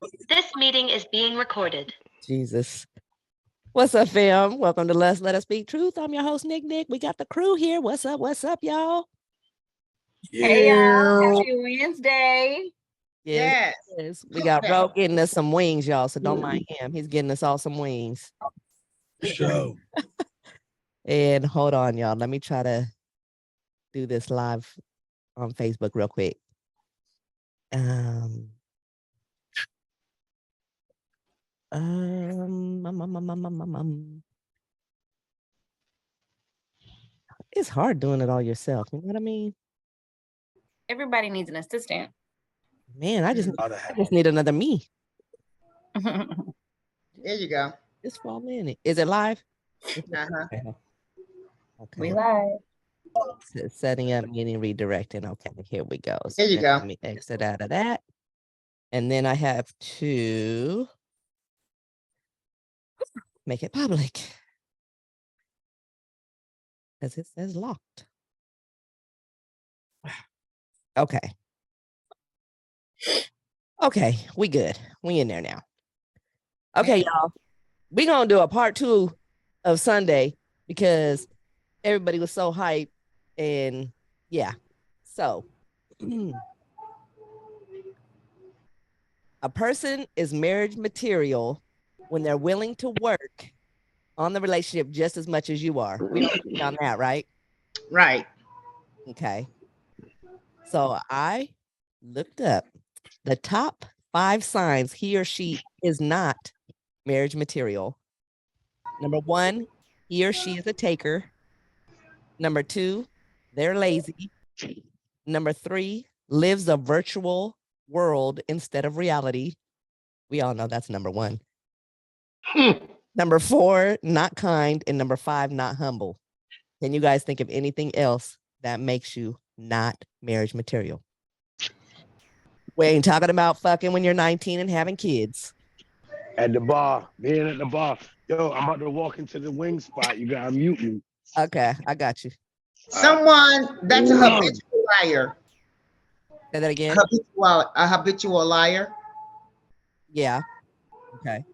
This meeting is being recorded. Jesus. What's up, fam? Welcome to Let Us Speak Truth. I'm your host, Nick. We got the crew here. What's up, y'all? Hey, y'all. Happy Wednesday. Yes. We got Ro getting us some wings, y'all, so don't mind him. He's getting us all some wings. Show. And hold on, y'all. Let me try to do this live on Facebook real quick. It's hard doing it all yourself. You know what I mean? Everybody needs an assistant. Man, I just need another me. There you go. Just for a minute. Is it live? Uh-huh. Okay. We live. Setting up meeting redirecting. Okay, here we go. So there you go. Let me exit out of that. And then I have to make it public. Because it says locked. Okay. Okay, we good. We in there now. Okay, y'all. We're going to do a part 2 of Sunday because everybody was so hyped. And yeah. So a person is marriage material when they're willing to work on the relationship just as much as you are. We don't agree on that, right? Right. Okay. So I looked up the top 5 signs he or she is not marriage material. Number 1, he or she is a taker. Number 2, they're lazy. Number 3, lives a virtual world instead of reality. We all know that's number 1. Number 4, not kind. And number 5, not humble. Can you guys think of anything else that makes you not marriage material? We ain't talking about fucking when you're 19 and having kids. At the bar, being at the bar. Yo, I'm about to walk into the wing spot. You gotta mute me. Okay, I got you. Someone that's a habitual liar. Say that again. A habitual liar. Yeah. Okay.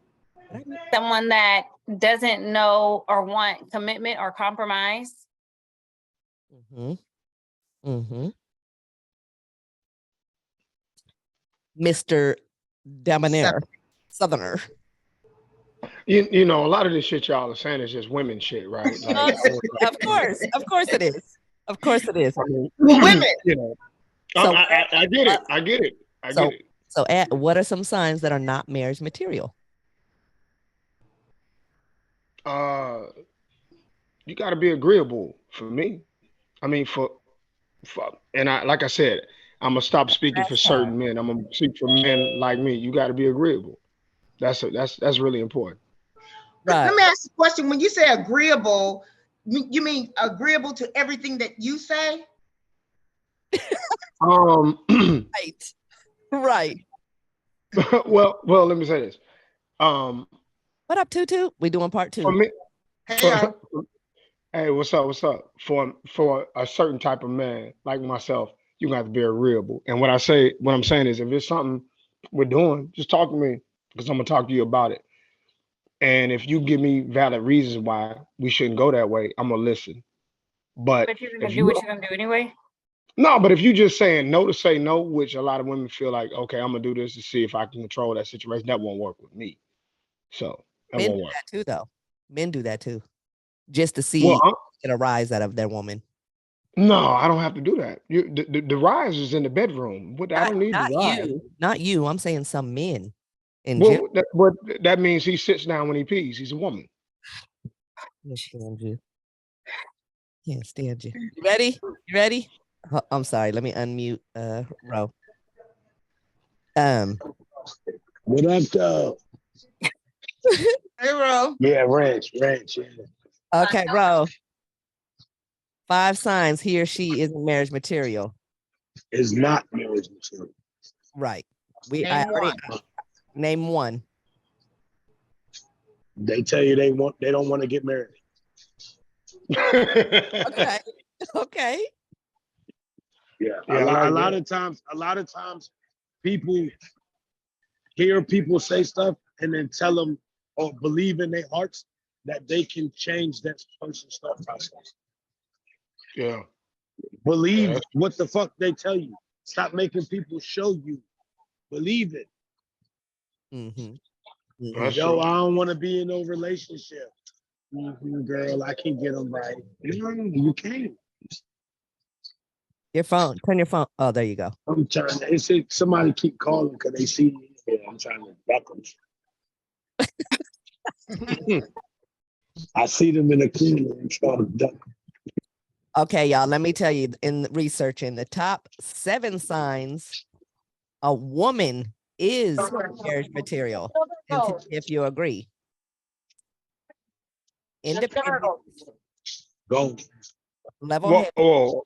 Someone that doesn't know or want commitment or compromise. Mr. Debonair, Southerner. You know, a lot of this shit y'all are saying is just women shit, right? Like, of course it is. Of course it is. Women. You know, so, I get it. I get it. I get it. So, what are some signs that are not marriage material? You got to be agreeable for me. I mean, for and like I said, I'm gonna stop speaking for certain men. I'm gonna speak for men like me. You got to be agreeable. That's really important. Right. Let me ask you a question. When you say agreeable, you mean agreeable to everything that you say? Right. well, let me say this. What up, Tutu? We doing part 2. For me, hey, what's up? For a certain type of man like myself, you got to be agreeable. And what I'm saying is, if it's something we're doing, just talk to me because I'm gonna talk to you about it. And if you give me valid reasons why we shouldn't go that way, I'm gonna listen. But if you're gonna do what you're gonna do anyway. No, but if you just saying no to say no, which a lot of women feel like, okay, I'm gonna do this to see if I can control that situation, that won't work with me. So that Men won't do work. that too, though. Men do that too, just to see get a rise out of their woman. No, I don't have to do that. The rise is in the bedroom. I don't need the rise. Not you. I'm saying some men. That means he sits down when he pees. He's a woman. Can't stand you. Can't stand you. You ready? You ready? Oh, I'm sorry. Let me unmute Ro. What up, though? Hey, Ro. Yeah, ranch. Yeah. Okay, Ro. 5 signs he or she isn't marriage material. Is not marriage material. Right. Name one. They tell you they don't want to get married. Okay. Yeah. A lot of times people hear people say stuff and then tell them or believe in their hearts that they can change that person's thought process. Yeah. Believe Yeah. what the fuck they tell you. Stop making people show you. Believe it. Mm-hmm. That's Yo, true. I don't want to be in no relationship. Girl, I can get them right. No, you can't. Your phone. Turn your phone. Oh, there you go. I'm trying to. It's somebody keep calling because they see me. Yeah, I'm trying to duck them. I see them in the corner and try to duck. Okay, y'all. Let me tell you. In researching the top 7 signs a woman is marriage material, and if you agree, independent, Go. level-headed. Whoa.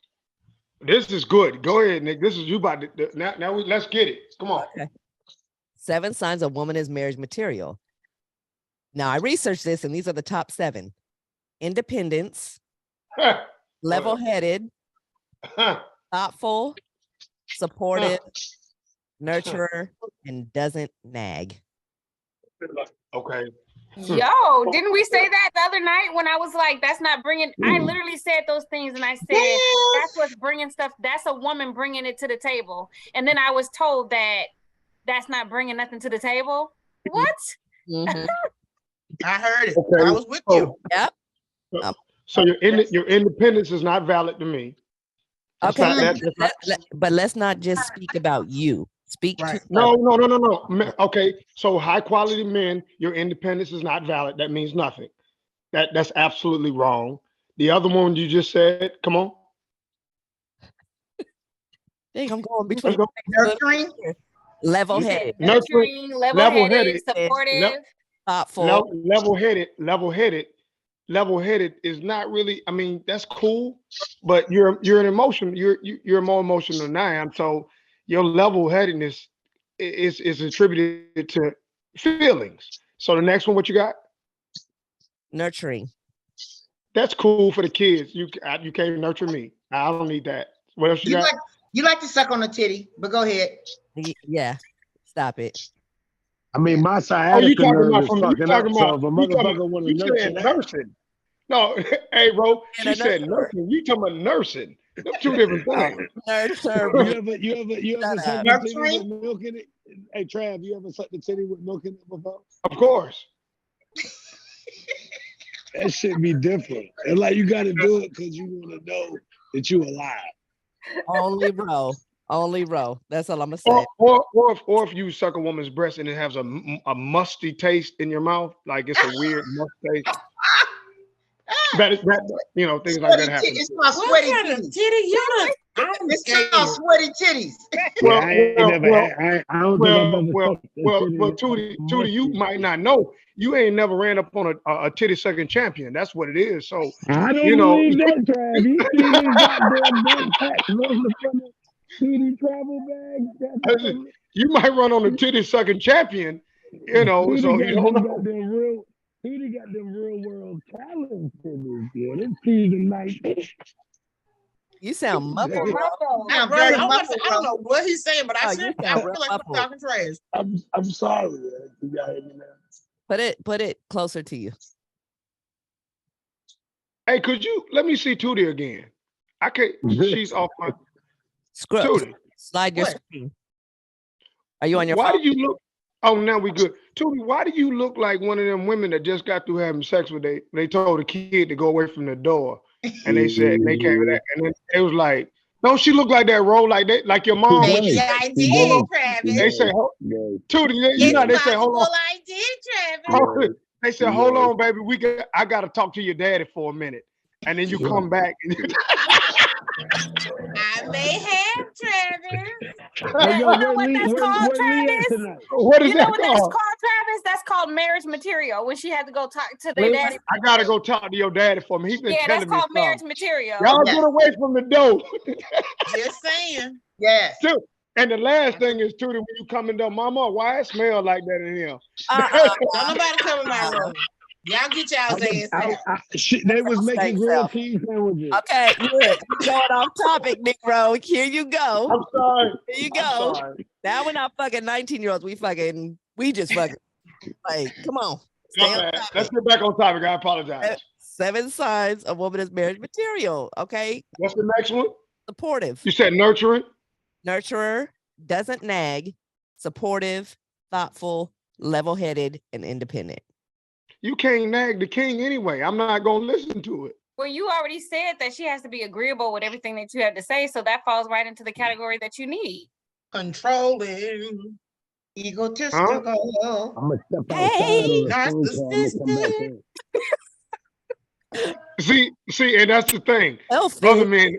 This is good. Go ahead, Nick. This is you about to now let's get it. Come on. Okay. 7 signs a woman is marriage material. Now I researched this, and these are the top 7: independence, level-headed, thoughtful, supportive, nurturer, and doesn't nag. Okay. Yo, didn't we say that the other night when I was like, that's not bringing, I literally said those things and I said, that's what's bringing stuff. That's a woman bringing it to the table. And then I was told that that's not bringing nothing to the table. What? Mhm. I heard it. Okay. I was with you. Yep. So your independence is not valid to me. That's Okay, not- but let's not just speak about you. Speak Right. to No. Okay, so high quality men, your independence is not valid. That means nothing. That's absolutely wrong. The other one you just said, come on. Dang, I'm going Let's between go. Nurturing. level-headed, Nurturing, level-headed, Level-headed. supportive. thoughtful. Level-headed is not really. I mean, that's cool, but you're an emotion. You're more emotional than I am. So your level-headedness is attributed to feelings. So the next one, what you got? Nurturing. That's cool for the kids. You can't nurture me. I don't need that. What else you got? You like to suck on a titty, but go ahead. Yeah, stop it. I mean, my Oh, sciatica you talking nerve about is from you fucking talking up. So about if a you talking motherfucker want to you nurture saying that, nursing. No, hey bro, And she a said nurturer. nursing. You talking about nursing. Them two different things. Nurture. you ever Shut suck up. the titty Nurturing? with milk in it? Hey Trav, you ever suck the titty with milk in it before? Of course. That shit be different. And like you gotta do it because you want to know that you alive. Only row. Only row. That's all I'm gonna say. Or if you suck a woman's breast and it has a musty taste in your mouth, like it's a weird must taste. That things like that happen. It's called What sweaty kind of titties. titty you done? I'm It's scared. called sweaty titties. Well, I ain't never had. I don't think I've ever sucked a titty that Tootie, you might not know. You ain't never ran up on a titty sucking champion. That's what it is. So I don't you know, believe that, Trav. You see these goddamn backpacks on the front of TD travel bags? you might run on a titty sucking champion. So you don't know. He got them real world talents in this, yeah. Them season 19. You sound muffled, bro. I'm Bro, very I muffled, don't know what he's saying, but Oh, I you feel sound real like I'm muffled. talking trash. I'm sorry, man. You got me now. Put it closer to you. Hey, could you let me see Tootie again? I can't. She's off my Tootie. Slide your What? screen. Are you on your Why phone? do you look? Oh, now we good. Tootie, why do you look like one of them women that just got through having sex with they told a kid to go away from the door, and they said they came back, and then it was like, don't she look like that role like your mom? She when Maybe she- I She did, does. Travis. They say, Tootie, It's they say, hold possible on. I did, Travis. They said, hold on, baby, I got to talk to your daddy for a minute, and then you come back. I may have, Travis. Hey, yo, You know what that's called, where Lee at Travis? tonight? What is You know that what that's called? called, Travis? That's called marriage material. When she had to go talk to their daddy. I gotta go talk to your daddy for me. He's been Yeah, that's telling me called marriage something. material. Y'all Yeah. get away from the door. Just saying. Yes. Too. And the last thing is, Tootie, when you come in there, Mama, why it smell like that in here? Don't nobody come in my room. Y'all get y'all's ass out. They was Stay making safe. grilled cheese sandwiches. Okay, look, we're going off topic, Nick Rowe. Here you go. I'm sorry. Here you I'm go. sorry. Now we're not fucking 19-year-olds. We just fucking like, come on. Stay My on bad. topic. Let's get back on topic. I apologize. 7 signs a woman is marriage material. Okay. What's the next one? Supportive, You said nurturing. nurturer, doesn't nag, supportive, thoughtful, level-headed, and independent. You can't nag the king anyway. I'm not gonna listen to it. Well, you already said that she has to be agreeable with everything that you have to say, so that falls right into the category that you need. Controlling. Egotistical. I'm gonna step Hey, outside on the phone call. I'm gonna come back in. See, and that's the thing. Selfish. Brother man,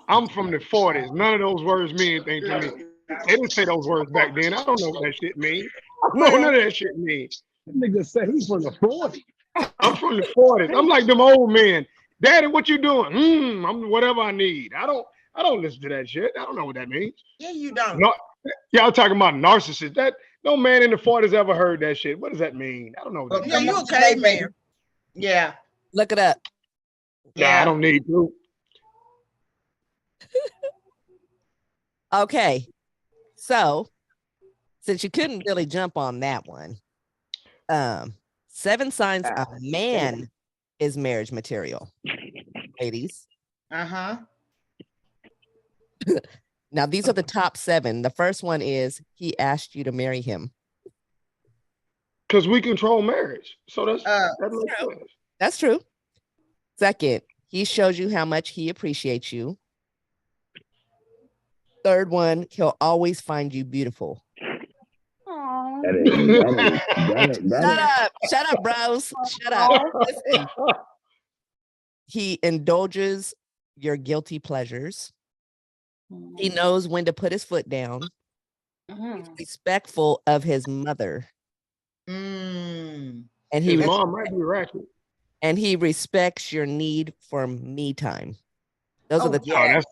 I'm from the 40s. None of those words mean anything to me. They didn't say those words back then. I don't know what that shit means. I don't know none of that shit means. That nigga said he's from the 40s. I'm from the 40s. I'm like them old men. Daddy, what you doing? I'm whatever I need. I don't listen to that shit. I don't know what that means. Yeah, you don't. No, y'all talking about narcissist. That no man in the 40s ever heard that shit. What does that mean? I don't know what that Yeah, means. you okay, man. Yeah. Look it up. Nah, I don't need to. Okay. So, since you couldn't really jump on that one, 7 signs a man is marriage material. Ladies. Uh-huh. Now, these are the top 7. The first one is he asked you to marry him. Because we control marriage. So that makes true. sense. That's true. Second, he shows you how much he appreciates you. Third one, he'll always find you beautiful. Shut up, bros. Shut up. Listen. He indulges your guilty pleasures. He knows when to put his foot down. He's respectful of his mother. Mm. And His mom might be ratchet. and he respects your need for me time. Those are the Oh, that's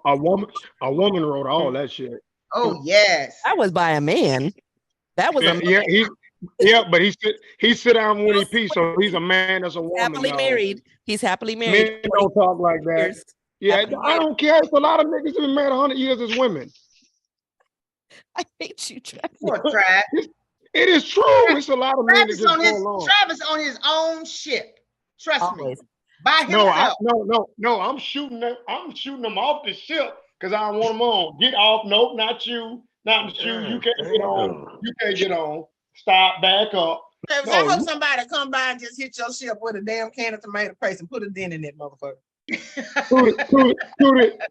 a woman. A woman wrote all that shit. Oh yes. That was by a man. That was a man. But he sit down when he pees, so he's a man that's a woman. Happily though. married. He's happily married. Men don't talk like that. Years. Yeah, Happily I don't care. It's a lot of niggas that been married 100 years as women. I hate you, Travis. Poor Trav. It is true. It's a lot of men that just go along. Travis on his own ship. Trust Always. me. By himself. No. I'm shooting them off the ship because I don't want them on. Get off. Nope, not you. Not the shoe. You can't get on. You can't get on. Stop. Back up. Travis, I hope somebody come by and just hit your ship with a damn can of tomato paste and put a dent in that motherfucker.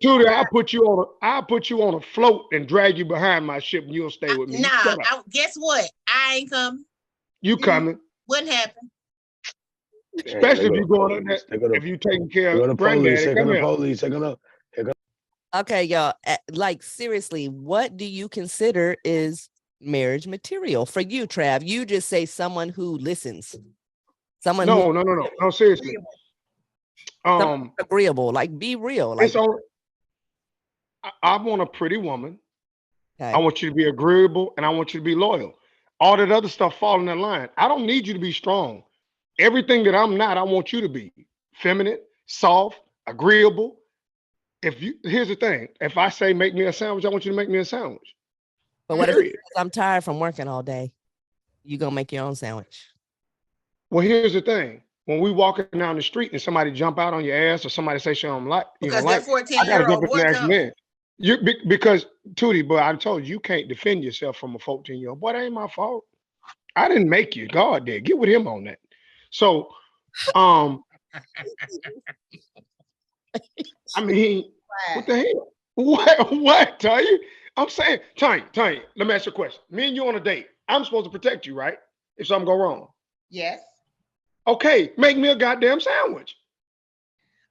Tootie, I'll put you on a float and drag you behind my ship and you'll stay with me. Nah, guess what? I ain't coming. You coming. Wouldn't happen. Especially if you're going in there, if you taking care of granddaddy. Come here. Okay, y'all. Like seriously, what do you consider is marriage material for you, Trav? You just say someone who listens. Someone No, seriously. Agreeable. Like be real. Like I want a pretty woman. okay. I want you to be agreeable and I want you to be loyal. All that other stuff fall in that line. I don't need you to be strong. Everything that I'm not, I want you to be feminine, soft, agreeable. Here's the thing. If I say make me a sandwich, I want you to make me a sandwich. But what if I'm tired from working all day? You gonna make your own sandwich? Well, here's the thing. When we walking down the street and somebody jump out on your ass or somebody say she don't like, Because that 14-year-old I gotta jump in boy the next man. Because Tootie, but I told you can't defend yourself from a 14-year-old. Boy, that ain't my fault. I didn't make you. God did. Get with him on that. So, I mean, what the hell? What, Tanya? I'm saying, Tanya, let me ask you a question. Me and you on a date. I'm supposed to protect you, right? If something go wrong. Yes. Okay, make me a goddamn sandwich.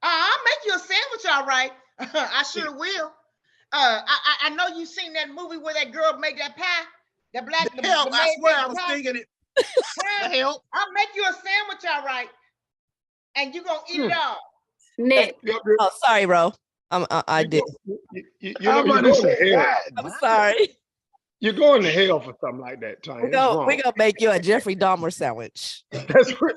I'll make you a sandwich, all right. I sure will. I know you seen that movie where that girl made that pie. That black. Hell, I swear I was thinking it. Hell. I'll make you a sandwich, all right. And you gonna eat it all. Nick. Oh, sorry, bro. I did. I'm sorry. You're going to hell for something like that, Tanya. We're gonna make you a Jeffrey Dahmer sandwich. That's right.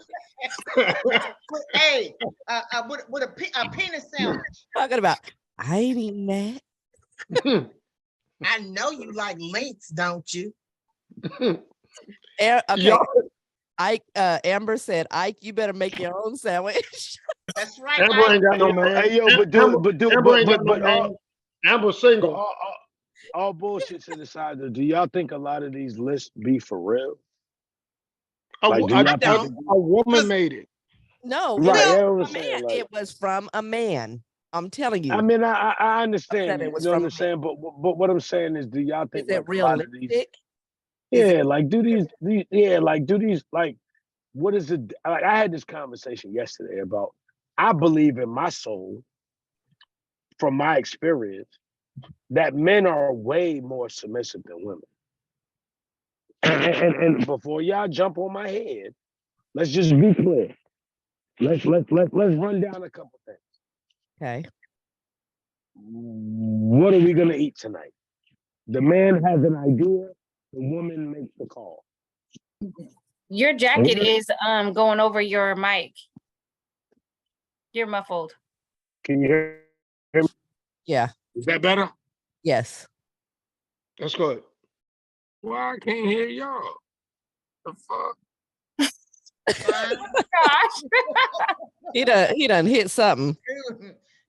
with a penis sandwich. Talking about, I ain't eating that. I know you like links, don't you? Okay. Y'all, Amber said, Ike, you better make your own sandwich. That's right, Amber Ike. ain't got no Hey, man. hey, yo, but Amber, Amber ain't got no but man. Amber's but single. all bullshit to the side. Though, do y'all think a lot of these lists be for real? Like, do I y'all don't. think? a woman Because- made it. No, Right, it that's was what I'm from a saying. man. Like, It was from a man. I'm telling you. I mean, I I understand said that. it You was know what from a I'm saying? But what I'm saying is, do y'all man. Is think it like a lot of these? realistic? Is Yeah, it like do these yeah, like do these like what is it? Like I had this conversation yesterday about I believe in my soul from my experience that men are way more submissive than women. And before y'all jump on my head, let's just be clear. Let's run down a couple things. okay? What are we gonna eat tonight? The man has an idea, the woman makes the call. Your jacket What- is going over your mic. You're muffled. Can you hear me? Yeah. Is that better? Yes. That's good. Why I can't hear y'all? The fuck? Gosh. He done hit something.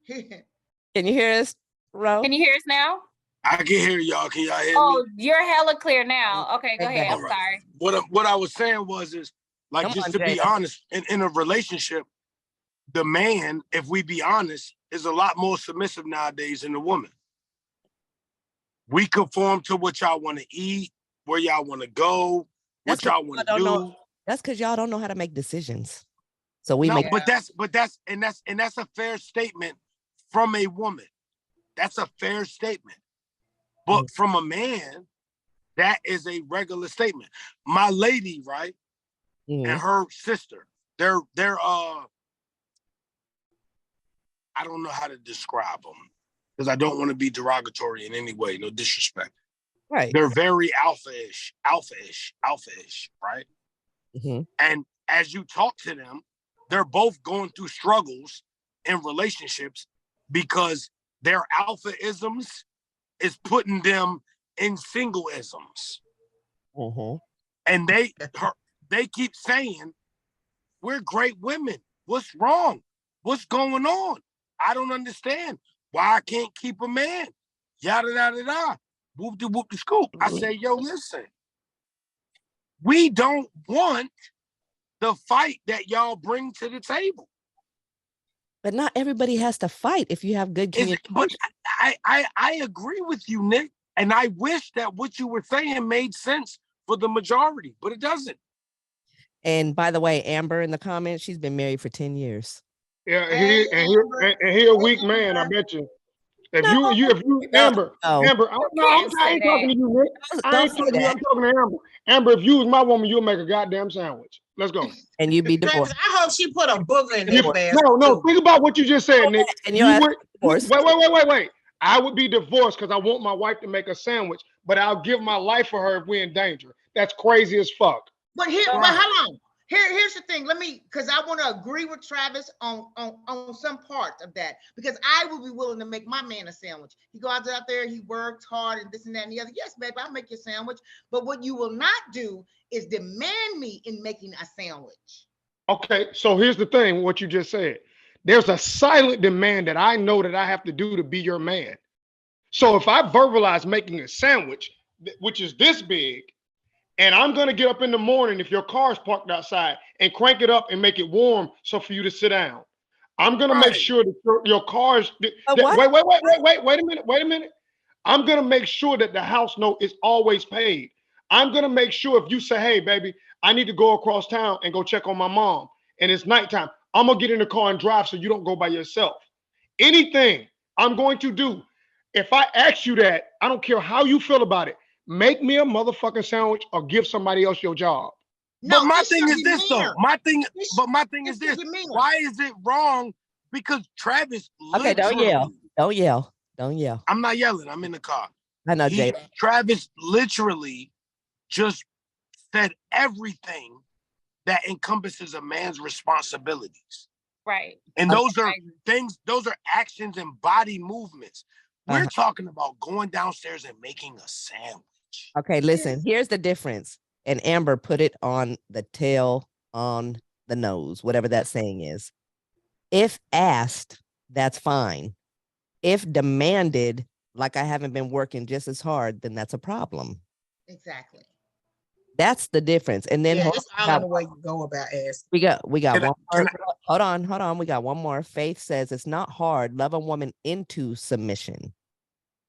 Can you hear us, Ro? Can you hear us now? I can hear y'all. Can y'all hear Oh, me? you're hella clear now. Okay, go Right ahead. back. I'm sorry. What I was saying was like Come just on, to be Jada. honest, in a relationship, the man, if we be honest, is a lot more submissive nowadays than the woman. We conform to what y'all want to eat, where y'all want to go, That's what 'cause y'all y'all want to don't do. know. That's because y'all don't know how to make decisions. So we No, make but that's a fair statement from a woman. That's a fair statement. But from a man, that is a regular statement. My lady, right, and her sister, they're I don't know how to describe them because I don't want to be derogatory in any way, no disrespect. right. They're very alpha-ish, right? Mm-hmm. And as you talk to them, they're both going through struggles in relationships because their alpha-isms is putting them in single-isms. Mm-hmm. And they keep saying, we're great women. What's wrong? What's going on? I don't understand why I can't keep a man. Yada, yada, yada. Whoop de whoop de scoop. I say, yo, listen. We don't want the fight that y'all bring to the table. But not everybody has to fight if you have good communication. But I agree with you, Nick. And I wish that what you were saying made sense for the majority, but it doesn't. And by the way, Amber in the comments, she's been married for 10 years. Yeah, Hey, he a weak man, I bet you. If No, you no, Amber, no. Amber, I Can't ain't say talking that. to you, Rick. I ain't Don't say talking to you. that. I'm talking to Amber. Amber, if you was my woman, you'll make a goddamn sandwich. Let's go. And you be Travis, divorced. I hope she put a booger in You- that basket. no, too. think about what you just said, Nick. And you'll ask divorce. Wait. I would be divorced because I want my wife to make a sandwich, but I'll give my life for her if we're in danger. That's crazy as fuck. But hold on. Here's the thing. Let me, because I want to agree with Travis on some parts of that. Because I would be willing to make my man a sandwich. He goes out there, he works hard and this and that and the other. Yes, baby, I'll make you a sandwich. But what you will not do is demand me in making a sandwich. Okay, so here's the thing, what you just said. There's a silent demand that I know that I have to do to be your man. So if I verbalize making a sandwich, which is this big, and I'm going to get up in the morning if your car's parked outside and crank it up and make it warm so for you to sit down. I'm going to make sure that your car's wait a minute. I'm going to make sure that the house note is always paid. I'm going to make sure if you say, hey, baby, I need to go across town and go check on my mom, and it's nighttime, I'm going to get in the car and drive so you don't go by yourself. Anything I'm going to do, if I ask you that, I don't care how you feel about it, make me a motherfucking sandwich or give somebody else your job. No, but my it's thing your is this demeanor. though. My thing It's is your this. demeanor. Why is it wrong? Because Travis Okay, don't literally, yell. Don't yell. Don't yell. I'm not yelling. I'm in the car. I know, Jada. Travis literally just said everything that encompasses a man's responsibilities. Right. And those are things, those are actions and body movements. We're Uh-huh. talking about going downstairs and making a sandwich. Okay, listen, here's the difference. And Amber put it on the tail on the nose, whatever that saying is. If asked, that's fine. If demanded, like I haven't been working just as hard, then that's a problem. Exactly. That's the difference. And then Yeah, hold it's on, all in the way you go about asking. we got Can I- one can more. Hold on. We got one more. Faith says it's not hard. Love a woman into submission.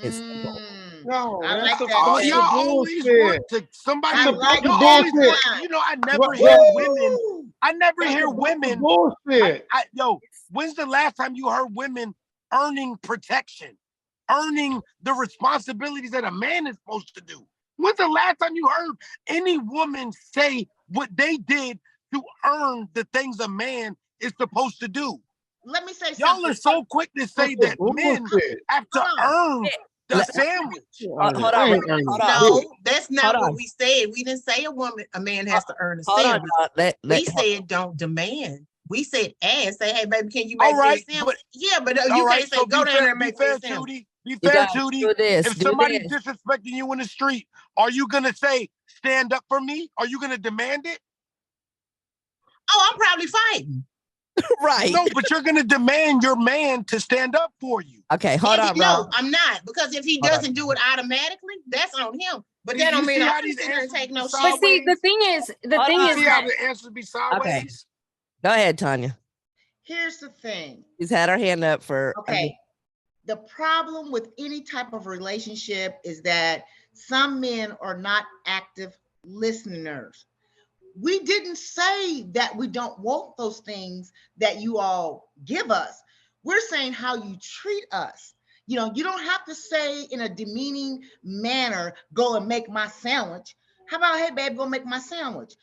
It's simple. No, I that's like a that. Oh, bunch Faith. of y'all always bullshit. want to somebody. I like Y'all that. always want, Bullshit. you know, I never What- hear what- women. I never That's hear a bunch of women. bullshit. Yo, when's the last time you heard women earning protection, earning the responsibilities that a man is supposed to do? When's the last time you heard any woman say what they did to earn the things a man is supposed to do? Let me say Y'all something. are so quick to say That's that men bullshit. have to Hold earn the Let- sandwich. Hold on, I ain't earning hold on. shit. No, that's not Hold what on. we said. We didn't say a man has to earn a Hold on. sandwich. We said don't demand. We said ask. Say, hey, baby, can you make All me a right, sandwich? Yeah, but All you right, can't say so go down there and be make me a fair, sandwich. Tootie. Be You fair, guys Tootie. do this. If Do somebody's this. disrespecting you in the street, are you gonna say stand up for me? Are you gonna demand it? Oh, I'm probably fighting. Right. No, but you're gonna demand your man to stand up for you. Okay, hold on, No, bro. I'm not, because if he Hold on. doesn't do it automatically, that's on him. But You that don't mean see I'm how gonna these sit there and answers take no be shit. But see, the sideways? thing is, Hold on. See how that the answers be sideways? Go ahead, Tanya. Here's the thing. She's had her hand up for a minute. Okay. The problem with any type of relationship is that some men are not active listeners. We didn't say that we don't want those things that you all give us. We're saying how you treat us. You know, you don't have to say in a demeaning manner, go and make my sandwich. How about, hey, babe, go make my sandwich?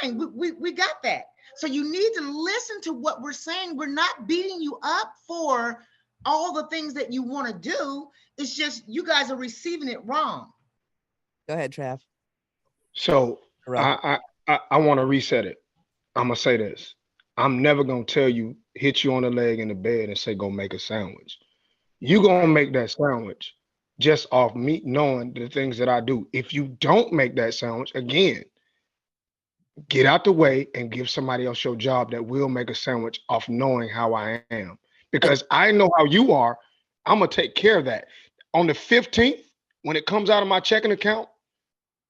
Fine, we got that. So you need to listen to what we're saying. We're not beating you up for all the things that you want to do. It's just you guys are receiving it wrong. Go ahead, Trav. So Rob. I want to reset it. I'm gonna say this. I'm never gonna tell you, hit you on the leg in the bed and say go make a sandwich. You gonna make that sandwich just off me knowing the things that I do. If you don't make that sandwich, again, get out the way and give somebody else your job that will make a sandwich off knowing how I am. Because I know how you are. I'm gonna take care of that. On the 15th, when it comes out of my checking account,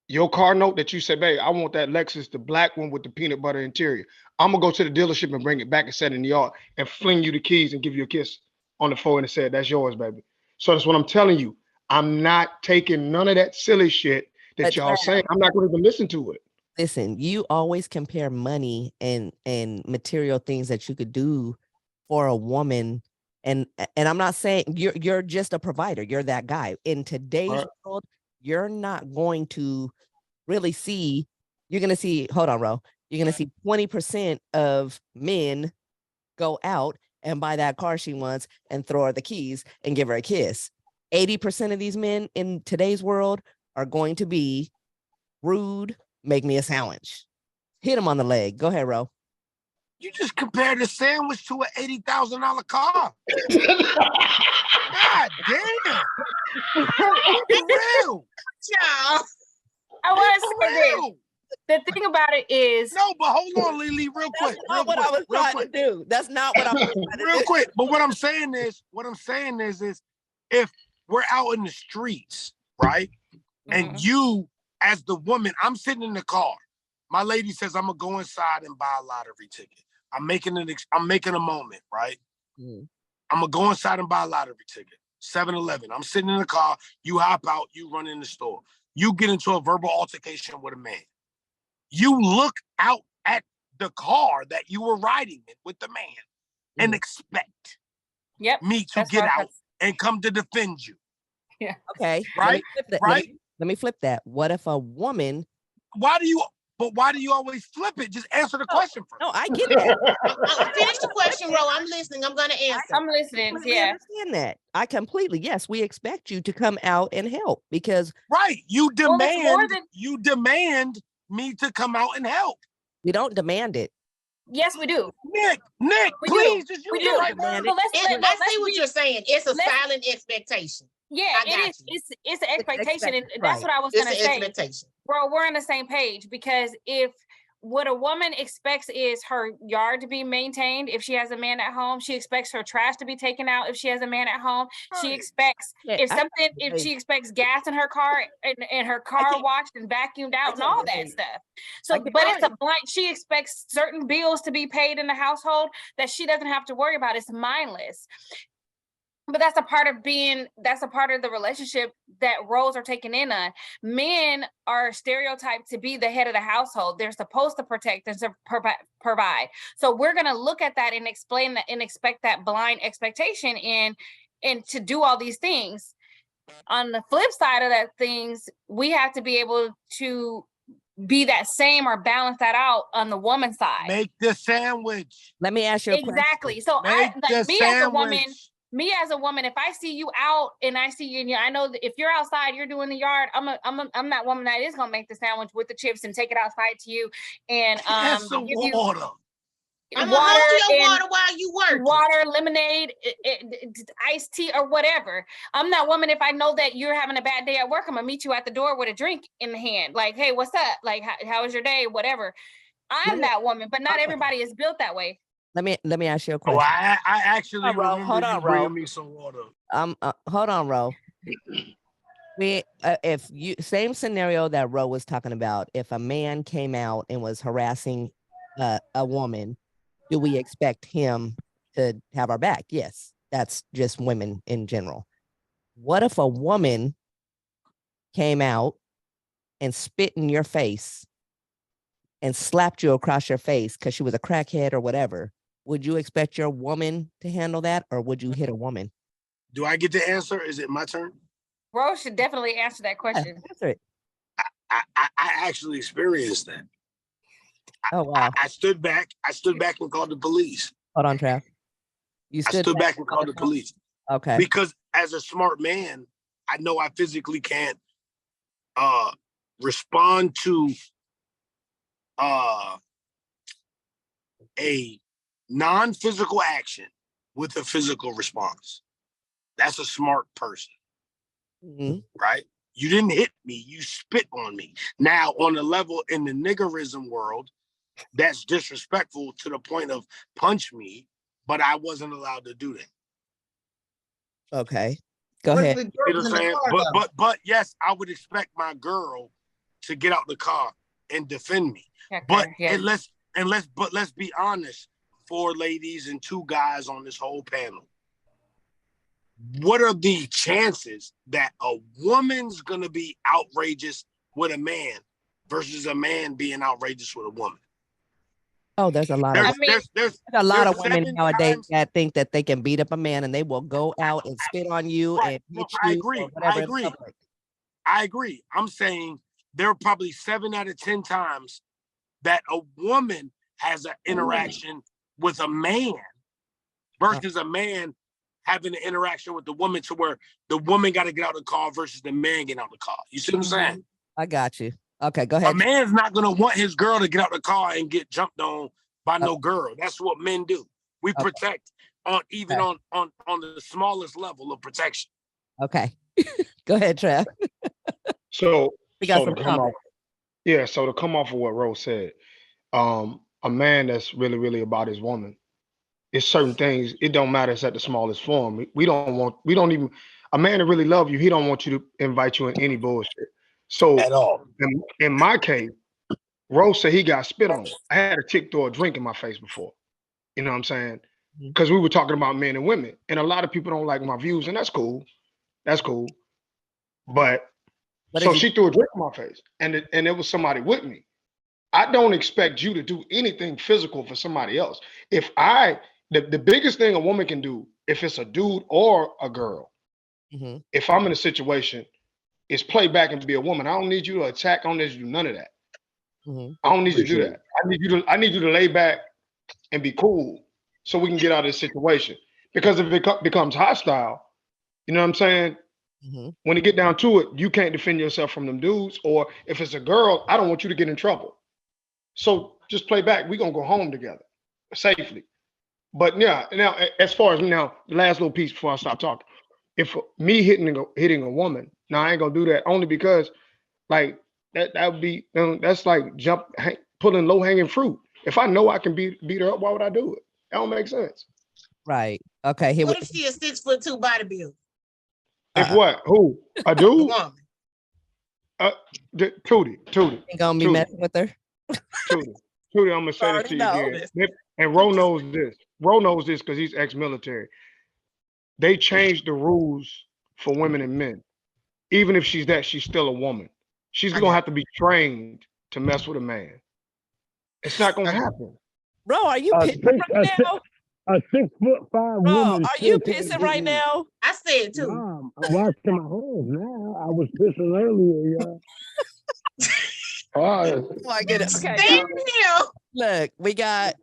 your car note that you said, babe, I want that Lexus, the black one with the peanut butter interior. I'm gonna go to the dealership and bring it back and set it in the yard and fling you the keys and give you a kiss on the forehead and say, that's yours, baby. So that's what I'm telling you. I'm not taking none of that silly shit that But y'all Trav, saying. I'm not gonna even listen to it. listen, you always compare money and material things that you could do for a woman. And I'm not saying you're just a provider. You're that guy. In today's Right. world, you're not going to really see, you're gonna see, hold on, Ro. You're gonna see 20% of men go out and buy that car she wants and throw her the keys and give her a kiss. 80% of these men in today's world are going to be rude, make me a sandwich. Hit him on the leg. Go ahead, Ro. You just compared a sandwich to an $80,000 car. God damn. Keep it real. Y'all. I want For to say this. real. The thing about it is, No, but hold on, Lily, real quick. That's not what I was trying to do. That's not what I was trying to Real do. quick. But what I'm saying is if we're out in the streets, right? And you, as the woman, I'm sitting in the car. My lady says I'm gonna go inside and buy a lottery ticket. I'm making a moment, right? Mm. I'm gonna go inside and buy a lottery ticket. 7-Eleven. I'm sitting in the car. You hop out. You run in the store. You get into a verbal altercation with a man. You look out at the car that you were riding in with the man and expect yep, me to that's get what- out and come to defend you. Okay. Right? Right? Let me flip that. What if a woman? Why do you always flip it? Just answer the question first. No, I get that. Finish the question, Ro. I'm listening. I'm gonna answer. I'm listening. completely Yeah. understand that. I completely, yes, we expect you to come out and help because Right. You Well, it's more demand me to come out and help. we don't demand it. Yes, we do. Nick, We please do. just We use do. the right But word. let's I see what you're saying. It's a let's- silent expectation. Yeah, I it got is. you. It's an expectation, and expected, that's right. what I was It's gonna an say. expectation. Bro, we're on the same page, because if what a woman expects is her yard to be maintained, if she has a man at home, she expects her trash to be taken out if she has a man at home. She Right. expects Yeah, if she expects gas in her car, and her car can't- washed and vacuumed out and can't all believe- that stuff. I So, can't- but it's a blind. She expects certain bills to be paid in the household that she doesn't have to worry about. It's mindless. But that's a part of the relationship that roles are taken in on. Men are stereotyped to be the head of the household. They're supposed to protect, they're to provide. So we're going to look at that and explain that and expect that blind expectation and to do all these things. On the flip side of that things, we have to be able to be that same or balance that out on the woman's side. Make the sandwich. Let me ask you a Exactly. question. So Make the me as a woman, if I see you out and I see you, and I know that if you're outside, you're doing the yard, I'm that woman that is gonna make the sandwich with the chips and take it outside to you and Have some give you water. I'm gonna hold your and water while you work. water, lemonade, iced tea, or whatever. I'm that woman. If I know that you're having a bad day at work, I'm gonna meet you at the door with a drink in the hand. Like, hey, what's up? Like, how was your day? Whatever. I'm that woman, but not everybody is built that way. Let me ask you a Oh, question. I actually Hold on, remember you Ro. bringing me some water. Hold on, Ro. If you same scenario that Ro was talking about, if a man came out and was harassing a woman, do we expect him to have our back? Yes, that's just women in general. What if a woman came out and spit in your face and slapped you across your face because she was a crackhead or whatever? Would you expect your woman to handle that, or would you hit a woman? Do I get to answer? Is it my turn? Rose should definitely answer that Yeah, question. answer it. I actually experienced that. Oh wow. I stood back and called the police. Hold on, Trav. You I stood back and called the police. Okay. Because as a smart man, I know I physically can't respond to a non-physical action with a physical response. That's a smart person, right? You didn't hit me, you spit on me. Now, on the level in the niggerism world, that's disrespectful to the point of punch me, but I wasn't allowed to do that. Okay. Go What's ahead. the You know girls what in I'm the saying? car, But yes, I would expect my girl to get out the car and defend me. Okay, But yeah. let's be honest, 4 ladies and 2 guys on this whole panel. What are the chances that a woman's gonna be outrageous with a man versus a man being outrageous with a woman? Oh, there's a lot of There's a lot of there's women 7 nowadays times. that think that they can beat up a man and they will go out and spit on you Right. and No, hit I you agree. or whatever I in agree. public. I agree. I'm saying there are probably 7 out of 10 times that a woman has an interaction with a man versus a man having an interaction with the woman to where the woman got to get out of the car versus the man getting out of the car. You see what I'm saying? I got you. Okay, go A ahead. man's not going to want his girl to get out of the car and get jumped on by no girl. That's what men do. We protect on even on the smallest level of protection. Okay. Go ahead, Trav. So, We got so some to come off, comments. so to come off of what Rose said, a man that's really, really about his woman, it's certain things, it don't matter, it's at the smallest form. We don't even, a man that really love you, he don't want you to invite you in any bullshit. So At all. in my case, Rose said he got spit on. I had a chick throw a drink in my face before. You know what I'm saying? Because we were talking about men and women. And a lot of people don't like my views, and that's cool. That's cool. But so she threw a drink in my face, and it was somebody with me. I don't expect you to do anything physical for somebody else. If the biggest thing a woman can do, if it's a dude or a girl, if I'm in a situation, is play back and be a woman. I don't need you to attack. I don't need you to do none of that. I don't need you to do that. I need you to lay back and be cool so we can get out of this situation. Because if it becomes hostile, you know what I'm saying? When you get down to it, you can't defend yourself from them dudes. Or if it's a girl, I don't want you to get in trouble. So just play back. We're gonna go home together safely. But yeah, now as far as now, the last little piece before I stop talking. if me hitting a woman, now I ain't gonna do that only because like that would be that's like pulling low hanging fruit. If I know I can beat her up, why would I do it? That don't make sense. Right. Okay. Here What if she a 6'2" bodybuilder? If what? Who? A A dude? woman. Tootie. ain't gonna be messing with her. Tootie, I'm gonna say this to you again. And Ro knows this. Ro knows this because he's ex-military. They changed the rules for women and men. Even if she's still a woman. She's gonna have to be trained to mess with a man. It's not gonna happen. Bro, are you pissing right now? A 6'5" Bro, woman. are you pissing right now? I said too. Mom, I'm washing my hands now. I was pissing earlier, y'all. Oh, I get it. Okay. Damn. Look, we got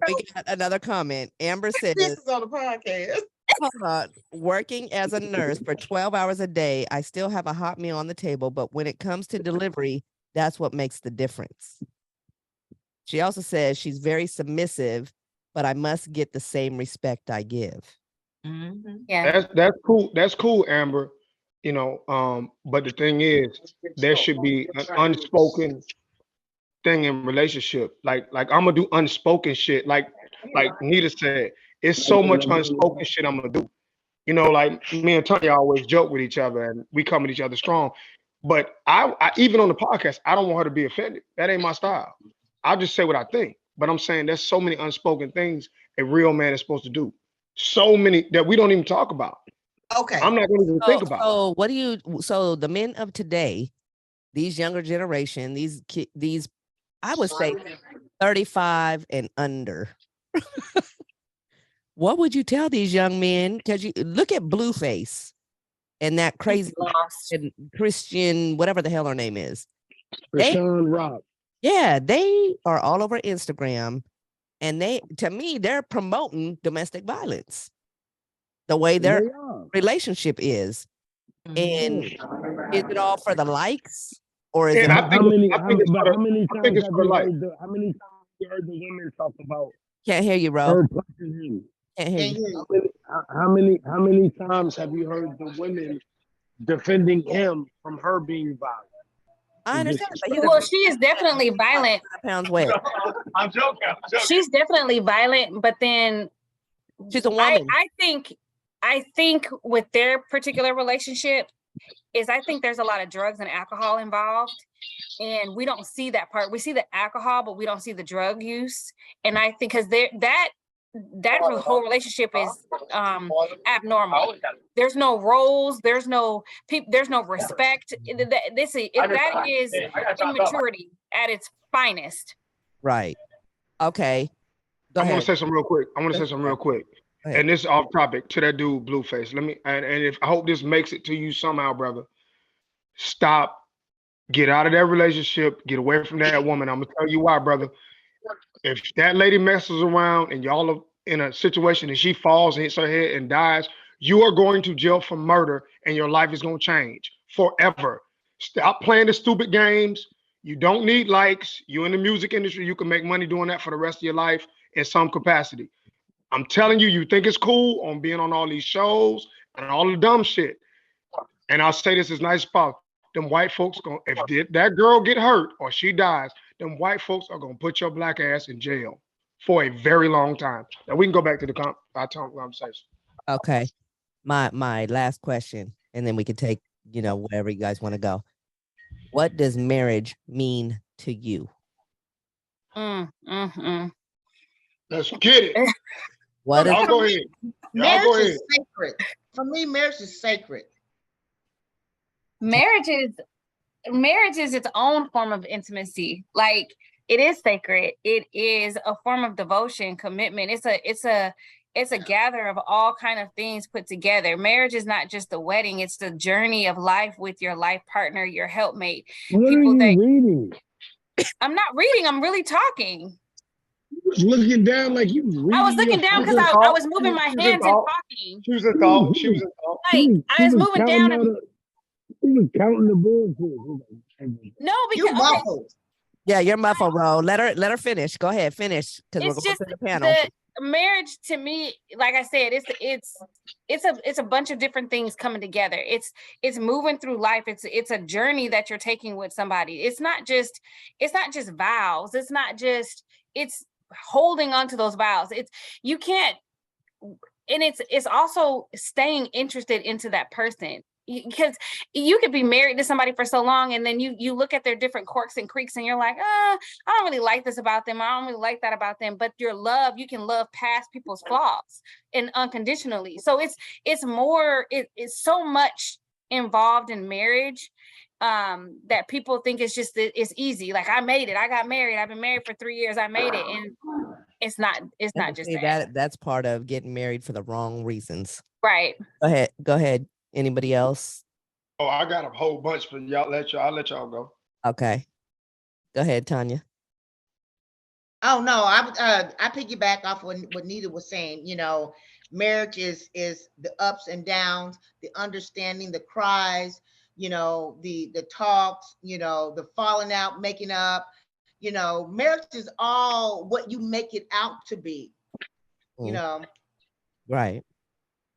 another comment. Amber says, This is on the podcast. hold on. Working as a nurse for 12 hours a day, I still have a hot meal on the table, but when it comes to delivery, that's what makes the difference. She also says she's very submissive, but I must get the same respect I give. Yeah. That's cool. That's cool, Amber. You know, but the thing is, there should be an unspoken thing in relationship. Like I'm gonna do unspoken shit. Like Nita said, it's so much unspoken shit I'm gonna do. You know, like me and Tanya always joke with each other and we come at each other strong. But I even on the podcast, I don't want her to be offended. That ain't my style. I'll just say what I think. But I'm saying there's so many unspoken things a real man is supposed to do. So many that we don't even talk about. Okay. I'm not going to even think about. So what do you? So the men of today, these younger generation, these, I would say, 35 and under. What would you tell these young men? Because you look at Blueface and that crazy Christian, whatever the hell her name is. Rashawn Rock. Yeah, they are all over Instagram, and to me, they're promoting domestic violence. The way their relationship is, and is it all for the likes, or is it? How many times have you heard the women talk about? Can't hear you, bro. Her punching him? Can't hear you. How many times have you heard the women defending him from her being violent? I understand. Well, she is definitely violent. Pounds weight. I'm joking. She's definitely violent, but then she's a woman. I think with their particular relationship is I think there's a lot of drugs and alcohol involved, and we don't see that part. We see the alcohol, but we don't see the drug use. And I think because that whole relationship is abnormal. There's no roles. There's no respect. That is immaturity at its finest. Right. Okay. I want to say something real quick. And this is off topic to that dude Blueface. Let me and if I hope this makes it to you somehow, brother. Stop. Get out of that relationship. Get away from that woman. I'm gonna tell you why, brother. If that lady messes around and y'all are in a situation and she falls and hits her head and dies, you are going to jail for murder and your life is going to change forever. Stop playing the stupid games. You don't need likes. You're in the music industry. You can make money doing that for the rest of your life in some capacity. I'm telling you, you think it's cool on being on all these shows and all the dumb shit. And I'll say this as nice as possible. Them white folks, if that girl get hurt or she dies, them white folks are going to put your black ass in jail for a very long time. Now we can go back to the conversation. Okay. My last question, and then we can take, wherever you guys want to go. What does marriage mean to you? Let's get it. What is? Y'all go ahead. Marriage is sacred. For me, marriage is sacred. Marriage is its own form of intimacy. Like, it is sacred. It is a form of devotion, commitment. It's a gather of all kind of things put together. Marriage is not just the wedding. It's the journey of life with your life partner, your helpmate. What are you reading? I'm not reading. I'm really talking. Looking down like you reading. I was looking down because I was moving my hands and talking. She was a thought. Like, I was moving down and he was counting the bullshit. No, because you muffled. Yeah, you're muffled, bro. Let her finish. Go ahead, finish. Because we're going to the panel. marriage to me, like I said, it's a bunch of different things coming together. It's moving through life. It's a journey that you're taking with somebody. It's not just vows. It's holding on to those vows. You can't, and it's also staying interested into that person, because you could be married to somebody for so long, and then you look at their different quirks and creaks, and you're like, I don't really like this about them. I don't really like that about them. But you can love past people's flaws and unconditionally. So it's so much involved in marriage, that people think it's easy. Like, I made it. I got married. I've been married for 3 years. I made it. And it's not just See, that. that's part of getting married for the wrong reasons. Right. Go ahead. Anybody else? Oh, I got a whole bunch, but I'll let y'all go. Okay. Go ahead, Tanya. Oh no, I piggyback off what Nita was saying. Marriage is the ups and downs, the understanding, the cries, the talks, the falling out, making up. Marriage is all what you make it out to be. Right.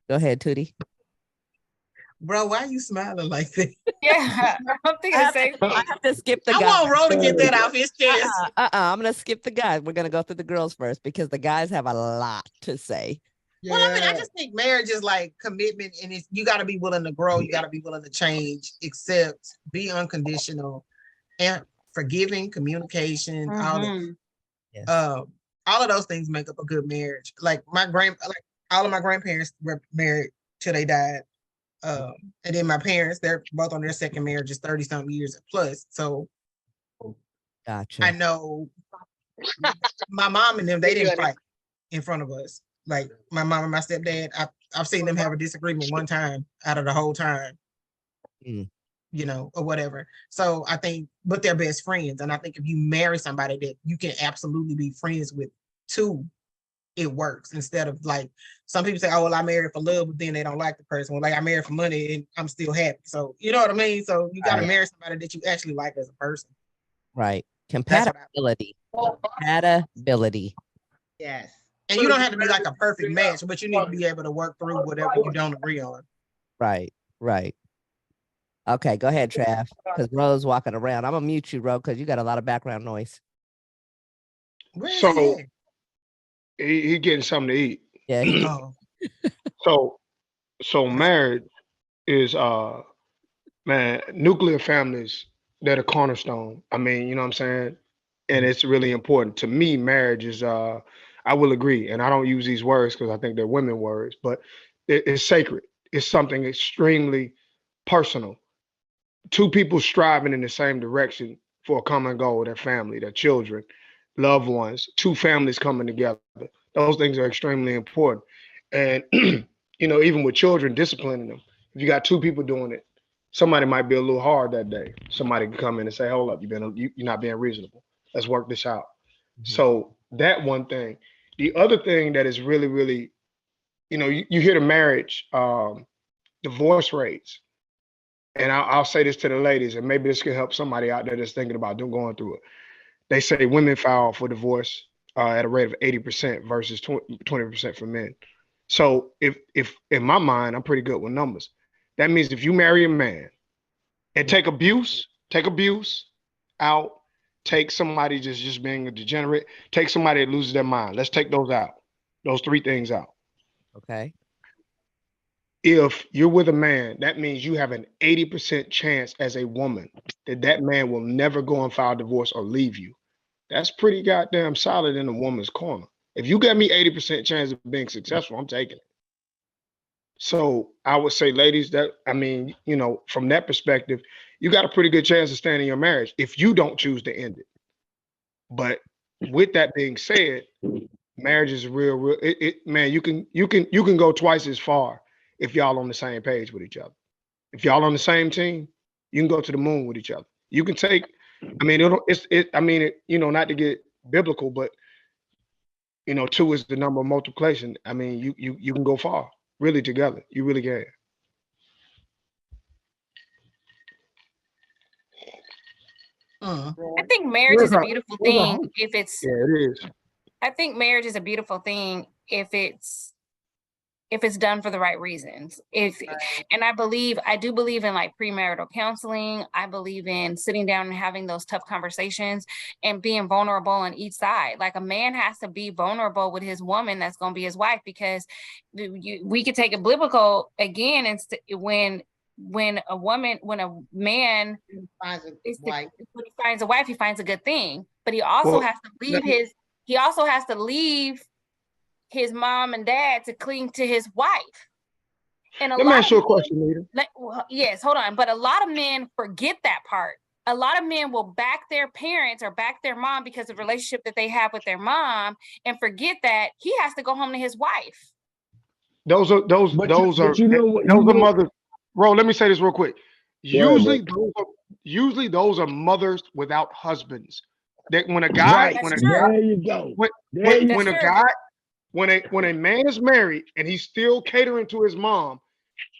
Go ahead, Tootie. Bro, why are you smiling like that? Yeah, I'm thinking the same I thing. have to skip the I guys. want Ro to get that off his chest. I'm gonna skip the guys. We're gonna go through the girls first because the guys have a lot to say. Well, I mean, I just think marriage is like commitment, and you got to be willing to grow. You got to be willing to change, accept, be unconditional, and forgiving, communication, all that. Yes. All of those things make up a good marriage. Like all of my grandparents were married till they died. And then my parents, they're both on their second marriages, 30-something years plus. So Gotcha. I know my mom and them, they didn't fight in front of us. Like my mom and my stepdad, I've seen them have a disagreement one time out of the whole time, or whatever. So I think, but they're best friends. And I think if you marry somebody that you can absolutely be friends with too, it works. Instead of like, some people say, oh, well, I married for love, but then they don't like the person. Well, like, I married for money and I'm still happy. So, you know what I mean? So you got to marry somebody that you actually like as a person. Right. Compatibility. Compatibility. Yes. And you don't have to be like a perfect match, but you need to be able to work through whatever you don't agree on. Right. Okay, go ahead, Trav, because Ro's walking around. I'm gonna mute you, Ro, because you got a lot of background noise. So he getting something to eat. Yeah. So marriage is man, nuclear families, they're the cornerstone. I mean, you know what I'm saying? And it's really important. To me, marriage is I will agree, and I don't use these words because I think they're women words, but it's sacred. It's something extremely personal. Two people striving in the same direction for a common goal, their family, their children, loved ones, two families coming together. Those things are extremely important. And even with children, disciplining them. If you got two people doing it, somebody might be a little hard that day. Somebody can come in and say, hold up, you're not being reasonable. Let's work this out. So that one thing. The other thing that is really, really, you hear the marriage divorce rates. And I'll say this to the ladies, and maybe this can help somebody out there that's thinking about them going through it. They say women file for divorce at a rate of 80% versus 20% for men. So if in my mind, I'm pretty good with numbers. That means if you marry a man and take abuse out, take somebody just being a degenerate, take somebody that loses their mind. Let's take those out. Those three things out. Okay. If you're with a man, that means you have an 80% chance as a woman that man will never go and file divorce or leave you. That's pretty goddamn solid in a woman's corner. If you got me 80% chance of being successful, I'm taking it. So I would say, ladies, from that perspective, you got a pretty good chance of staying in your marriage if you don't choose to end it. But with that being said, marriage is real. Man, you can go twice as far if y'all on the same page with each other. If y'all on the same team, you can go to the moon with each other. You can take, not to get biblical, but 2 is the number of multiplication. I mean, you can go far, really, together. You really can. I think marriage is a beautiful thing if it's it is. I think marriage is a beautiful thing if it's done for the right reasons. And I do believe in like premarital counseling. I believe in sitting down and having those tough conversations and being vulnerable on each side. Like a man has to be vulnerable with his woman that's going to be his wife, because we could take a biblical again, and when a man Finds a when wife. he finds a wife, he finds a good thing, but he also has to leave his mom and dad to cling to his wife. And Let me ask you a question, Nita. Yes, hold on. But a lot of men forget that part. A lot of men will back their parents or back their mom because of the relationship that they have with their mom, and forget that he has to go home to his wife. Those are mothers. Bro, let me say this real quick. Usually those are mothers without husbands. That when a guy, Right. when a There guy, you go. when a man is married and he's still catering to his mom,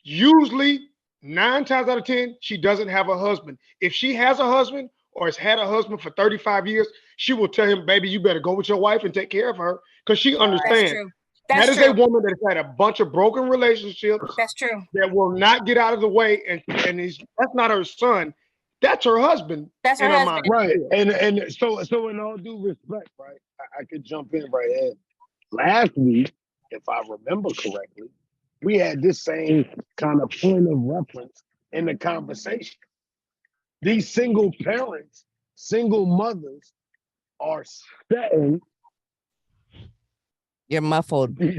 usually 9 times out of 10, she doesn't have a husband. If she has a husband or has had a husband for 35 years, she will tell him, baby, you better go with your wife and take care of her, because she understands. That is a woman that has had a bunch of broken relationships. That's true. That will not get out of the way, and that's not her son. That's her husband. That's her husband. Right. And so in all due respect, right? I could jump in right here. Last week, if I remember correctly, we had this same kind of point of reference in the conversation. These single parents, single mothers are setting. You're muffled, bro.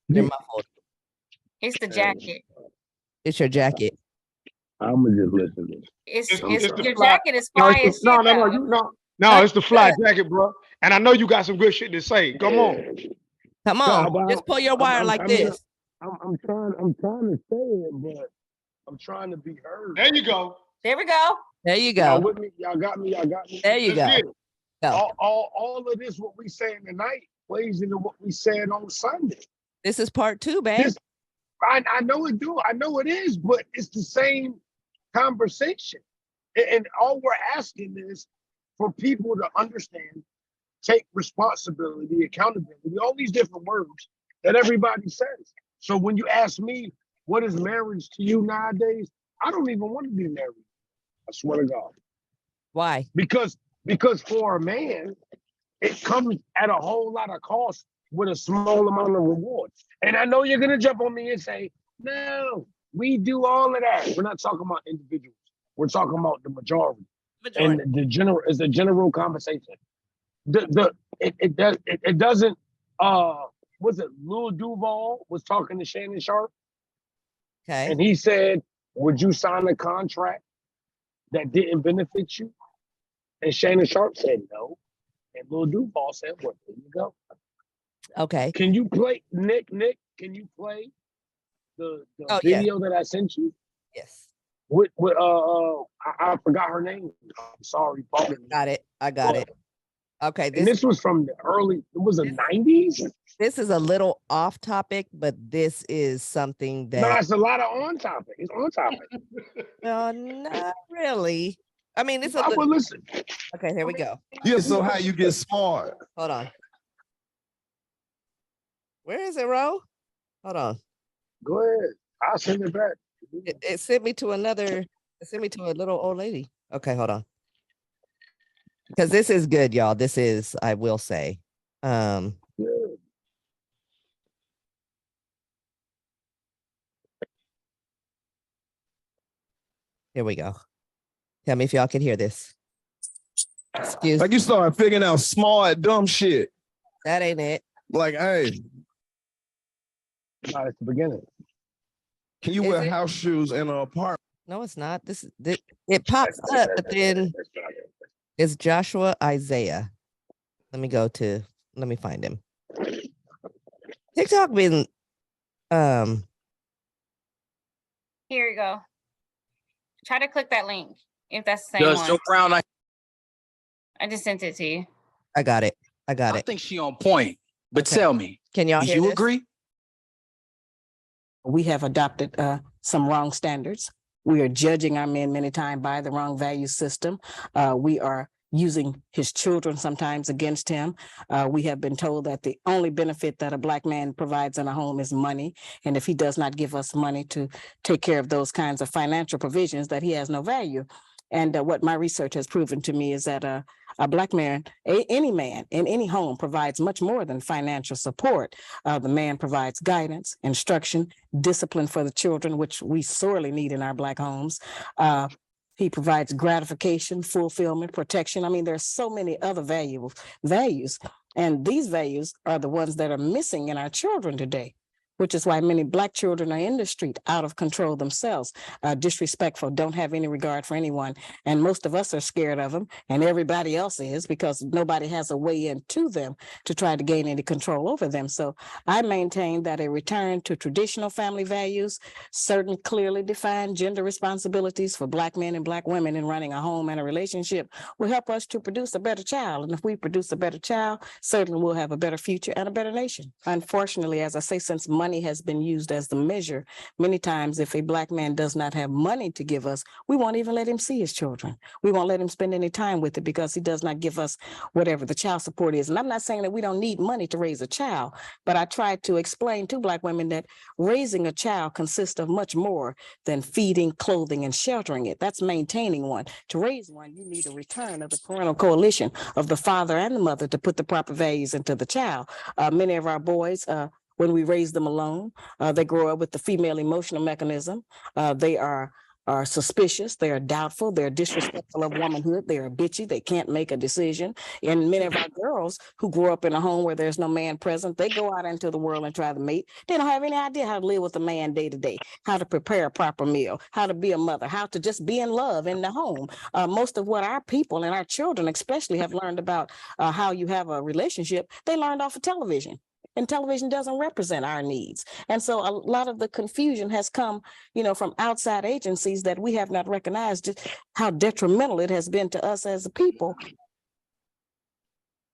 You're muffled. It's the jacket. It's your jacket. I'm gonna just listen to this. It's your jacket is fly as shit. No, it's the fly jacket, bro. And I know you got some good shit to say. Come on. Come on. Just pull your wire like this. I'm trying to say it, but I'm trying to be heard. There you go. There we go. There you go. Y'all with me? Y'all got me. There you go. All of this, what we saying tonight, plays into what we said on Sunday. This is part 2, babe. I know it do. I know it is, but it's the same conversation. And all we're asking is for people to understand, take responsibility, accountability, all these different words that everybody says. So when you ask me, what is marriage to you nowadays? I don't even want to be married. I swear to God. Why? Because for a man, it comes at a whole lot of cost with a small amount of rewards. And I know you're gonna jump on me and say, no, we do all of that. We're not talking about individuals. We're talking about the majority. And the general is a general conversation. It doesn't was it Lil Duval was talking to Shannon Sharp? Okay. And he said, would you sign a contract that didn't benefit you? And Shannon Sharp said no. And Lil Duval said, well, there you go. Okay. Can you play, Nick, can you play the video that I sent you? Yes. I forgot her name. I'm sorry. I got it. Okay. This was from the it was the 90s? This is a little off topic, but this is something that... No, it's a lot of on topic. It's on topic. No, not really. I mean, it's a little... listen. Okay, here we go. Yeah, so how you get smart? Hold on. Where is it, Ro? Hold on. Go ahead. I'll send it back. It sent me to it sent me to a little old lady. Okay, hold on. Because this is good, y'all. This is, I will say. Here we go. Tell me if y'all can hear this. Excuse me. Like you started figuring out smart, dumb shit. That ain't it. Like, hey. No, it's the beginning. Can you wear house shoes in an apartment? No, it's not. It pops up, but then it's Joshua Isaiah. Let me find him. TikTok been Here you go. Try to click that link if that's the same one. Brown, I just sent it to you. I got it. I think she on point. But Okay. tell me, Can y'all do hear you this? agree? We have adopted some wrong standards. We are judging our men many times by the wrong value system. We are using his children sometimes against him. We have been told that the only benefit that a Black man provides in a home is money. And if he does not give us money to take care of those kinds of financial provisions, that he has no value. And what my research has proven to me is that a Black man, any man in any home, provides much more than financial support. The man provides guidance, instruction, discipline for the children, which we sorely need in our Black homes. He provides gratification, fulfillment, protection. I mean, there's so many other values, and these values are the ones that are missing in our children today, which is why many Black children are in the street, out of control themselves, disrespectful, don't have any regard for anyone. And most of us are scared of them, and everybody else is, because nobody has a way into them to try to gain any control over them. So I maintain that a return to traditional family values, certain clearly defined gender responsibilities for Black men and Black women in running a home and a relationship will help us to produce a better child. And if we produce a better child, certainly we'll have a better future and a better nation. Unfortunately, as I say, since money has been used as the measure, many times if a Black man does not have money to give us, we won't even let him see his children. We won't let him spend any time with it because he does not give us whatever the child support is. And I'm not saying that we don't need money to raise a child, but I try to explain to Black women that raising a child consists of much more than feeding, clothing, and sheltering it. That's maintaining one. To raise one, you need a return of the parental coalition of the father and the mother to put the proper values into the child. Many of our boys, when we raise them alone, they grow up with the female emotional mechanism. They are suspicious, they are doubtful, they're disrespectful of womanhood, they are bitchy, they can't make a decision. And many of our girls who grow up in a home where there's no man present, they go out into the world and try to mate. They don't have any idea how to live with a man day to day, how to prepare a proper meal, how to be a mother, how to just be in love in the home. Most of what our people and our children especially have learned about how you have a relationship, they learned off of television. And television doesn't represent our needs. And so a lot of the confusion has come, from outside agencies that we have not recognized just how detrimental it has been to us as a people.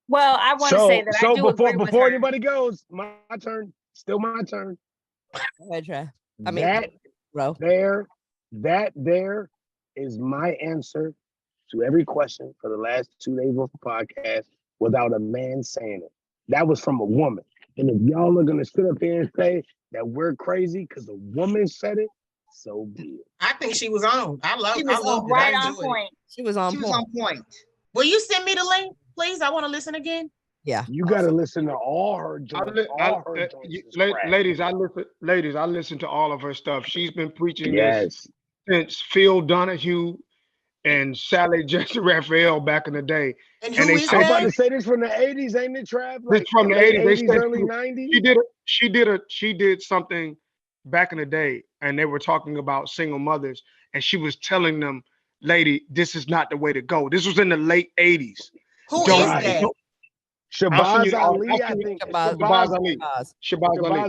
Well, I want to say that I do agree with before her. anybody goes, my turn, still my turn. Go ahead, Trey. That there is my answer to every question for the last 2 days of the podcast without a man saying it. That was from a woman. And if y'all are gonna sit up here and say that we're crazy because a woman said it, so be it. I think she was on. I love right on point. She was on point. Will you send me the link, please? I want to listen again. Yeah. You gotta listen to all her joints. Ladies, I listen to all of her stuff. She's been preaching this since Phil Donahue and Sally Jesse Raphael back in the day. And I'm about to say this from the 80s, ain't it, Trav? Like, this from the 80s, early 90s. She did something back in the day, and they were talking about single mothers, and she was telling them, lady, this is not the way to go. This was in the late 80s. Who is that? Shabazz Ali, I think. Shabazz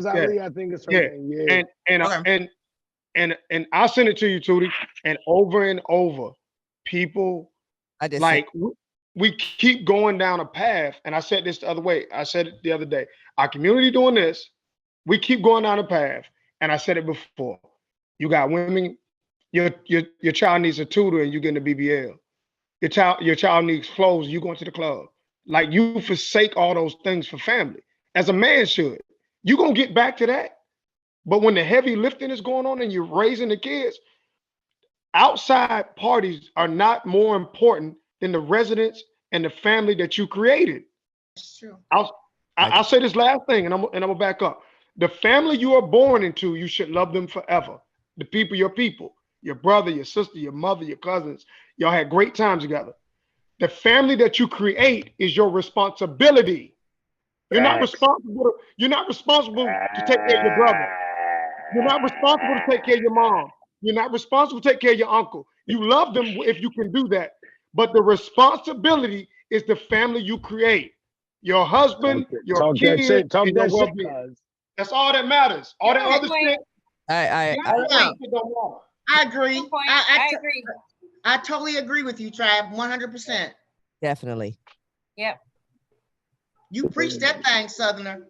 Ali, I think it's her name. Yeah. And I'll send it to you, Tootie. And over, people we keep going down a path. And I said this the other way. I said it the other day. Our community doing this. We keep going down a path. And I said it before. You got women. Your child needs a tutor, and you getting a BBL. Your child needs clothes. You going to the club. Like, you forsake all those things for family, as a man should. You gonna get back to that. But when the heavy lifting is going on and you're raising the kids, outside parties are not more important than the residents and the family that you created. That's true. I'll say this last thing, and I'm gonna back up. The family you are born into, you should love them forever. The people, your brother, your sister, your mother, your cousins, y'all had great times together. The family that you create is your responsibility. You're not responsible. You're not responsible to take care of your brother. You're not responsible to take care of your mom. You're not responsible to take care of your uncle. You love them if you can do that. But the responsibility is the family you create. Your husband, your kids, and your well-being. That's all that matters. All that other shit. I agree. I agree. I totally agree with you, Trav. 100%. Definitely. Yep. You preached that thing, Southerner.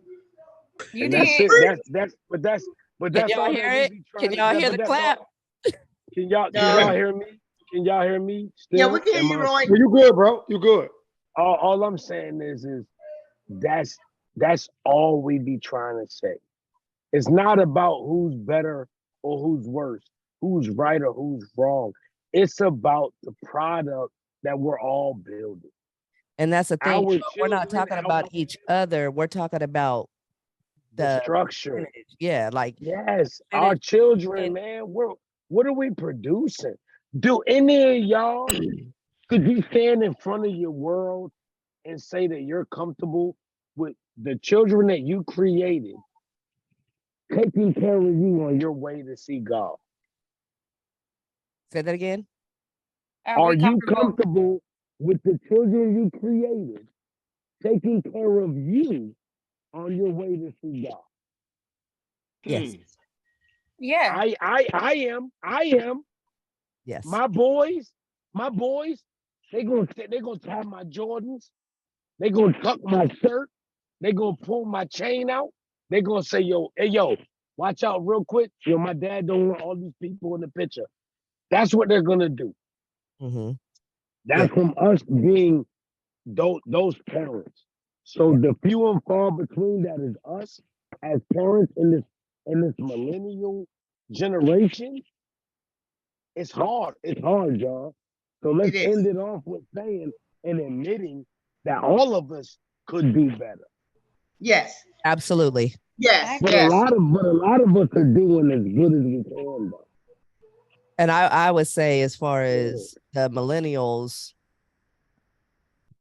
You and did. But that's Can y'all hear it? Can y'all hear the clap? Can y'all hear me? Can y'all hear me? Yeah, Still? we can hear you, Roy. Well, you good, bro. You good. All I'm saying is that's all we be trying to say. It's not about who's better or who's worse, who's right or who's wrong. It's about the product that we're all building. And that's the thing. Our We're not children, talking about each other. We're talking about the the structure. percentage. Yeah, like Yes, our percentage children, and man. What are we producing? Do any of y'all could you stand in front of your world and say that you're comfortable with the children that you created taking care of you on your way to see God? say that again. Are you comfortable with the children you created taking care of you on your way to see God? Yes. Yeah. I am. Yes. My boys, they gonna tie my Jordans. They gonna tuck my shirt. They gonna pull my chain out. They gonna say, yo, hey, yo, watch out real quick. Yo, my dad don't want all these people in the picture. That's what they're gonna do. Mm-hmm. That's from us being those parents. So the few and far between that is us as parents in this millennial generation. It's hard. It's hard, y'all. So let's end it off with saying and admitting that all of us could do better. Yes. Absolutely. Yes. But a lot of us are doing as good as we can, though. And I would say, as far as the millennials,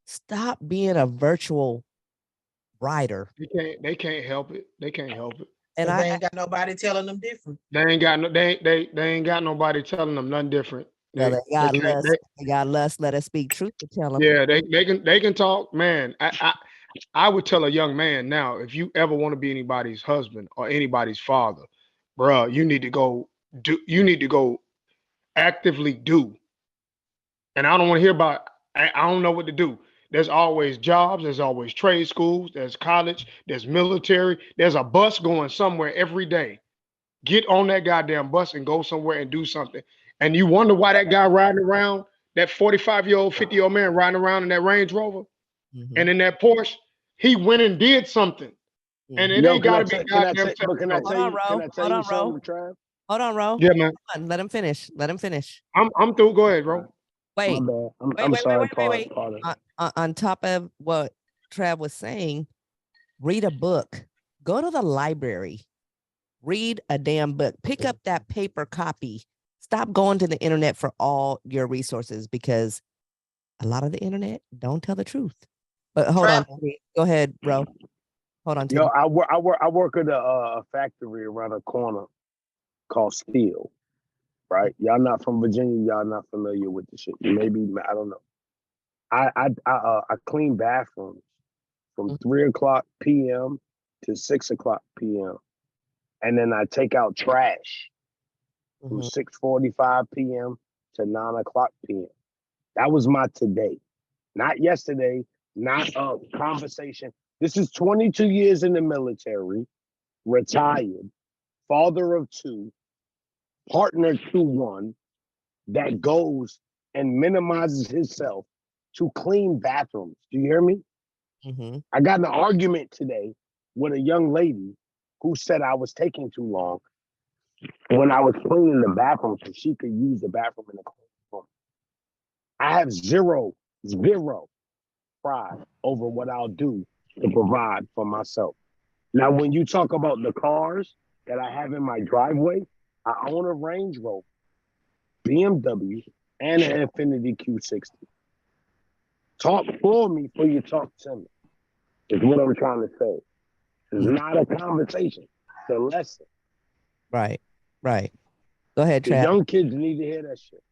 stop being a virtual writer. They can't help it. They can't help it. And they ain't got nobody telling them different. They ain't got nobody telling them nothing different. Well, they got can't- L.U.S.T. They got L.U.S.T. Let us speak truth to tell them. Yeah, they can talk, man. I would tell a young man now, if you ever want to be anybody's husband or anybody's father, bruh, you need to go actively do. And I don't want to hear about I don't know what to do. There's always jobs, there's always trade schools, there's college, there's military, there's a bus going somewhere every day. Get on that goddamn bus and go somewhere and do something. And you wonder why that guy riding around, that 45-year-old, 50-year-old man riding around in that Range Rover and in that Porsche, he went and did something. And it ain't gotta be goddamn. Can I tell you something, Trav? Hold on, Ro. Yeah, man. Come on, let him finish. Let him finish. I'm through. Go ahead, bro. Wait. My bad. Wait, I'm wait, sorry. wait. On top of what Trav was saying, read a book. Go to the library. Read a damn book. Pick up that paper copy. Stop going to the internet for all your resources, because a lot of the internet don't tell the truth. But hold on. Go ahead, bro. Hold on. Yo, I work at a factory around the corner called Steel. Right? Y'all not from Virginia. Y'all not familiar with the shit. Maybe I don't know. I clean bathrooms from 3:00 p.m. to 6:00 p.m. and then I take out trash from 6:45 p.m. to 9:00 p.m. That was my today, not yesterday, not a conversation. This is 22 years in the military, retired, father of 2, partner to 1, that goes and minimizes himself to clean bathrooms. Do you hear me? I got in an argument today with a young lady who said I was taking too long when I was cleaning the bathroom so she could use the bathroom in the room. I have zero pride over what I'll do to provide for myself. Now, when you talk about the cars that I have in my driveway, I own a Range Rover, BMW, and an Infiniti Q60. Talk for me before you talk to me, is what I'm trying to say. It's not a conversation, it's a lesson. Right. Go ahead, The Trav. young kids need to hear that shit.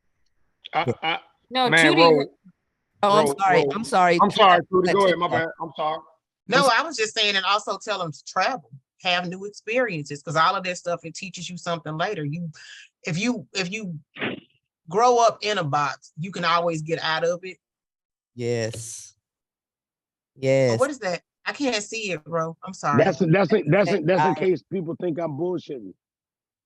No, man, Judy. I'm sorry. I'm sorry, Trudy. Go ahead. My bad. I'm sorry. No, I was just saying, and also tell them to travel, have new experiences, because all of that stuff, it teaches you something later. If you grow up in a box, you can always get out of it. Yes. But what is that? I can't see it, bro. I'm sorry. That's in case people think I'm bullshitting.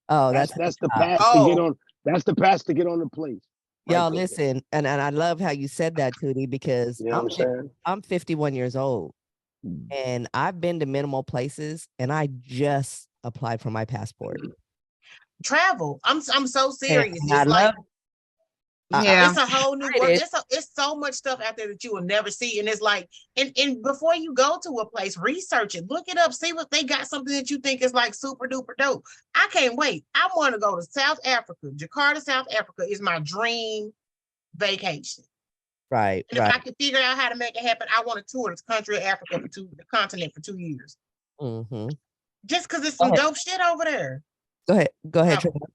Oh, that's the pass to get on. That's the pass to get on the place. Y'all listen, and I love how you said that, Tootie, because You know what I'm saying? I'm 51 years old and I've been to minimal places and I just applied for my passport. Travel. I'm so serious. And It's I like love Yeah. it's a whole new world. excited. It's so much stuff out there that you will never see. And it's like, and before you go to a place, research it, look it up, see what they got, something that you think is like super duper dope. I can't wait. I want to go to South Africa. Jakarta, South Africa is my dream vacation. Right, And if right. I could figure out how to make it happen, I want to tour the country of Africa the continent for 2 years. Mm-hmm. Just because it's some dope shit over there. Go ahead, Travel.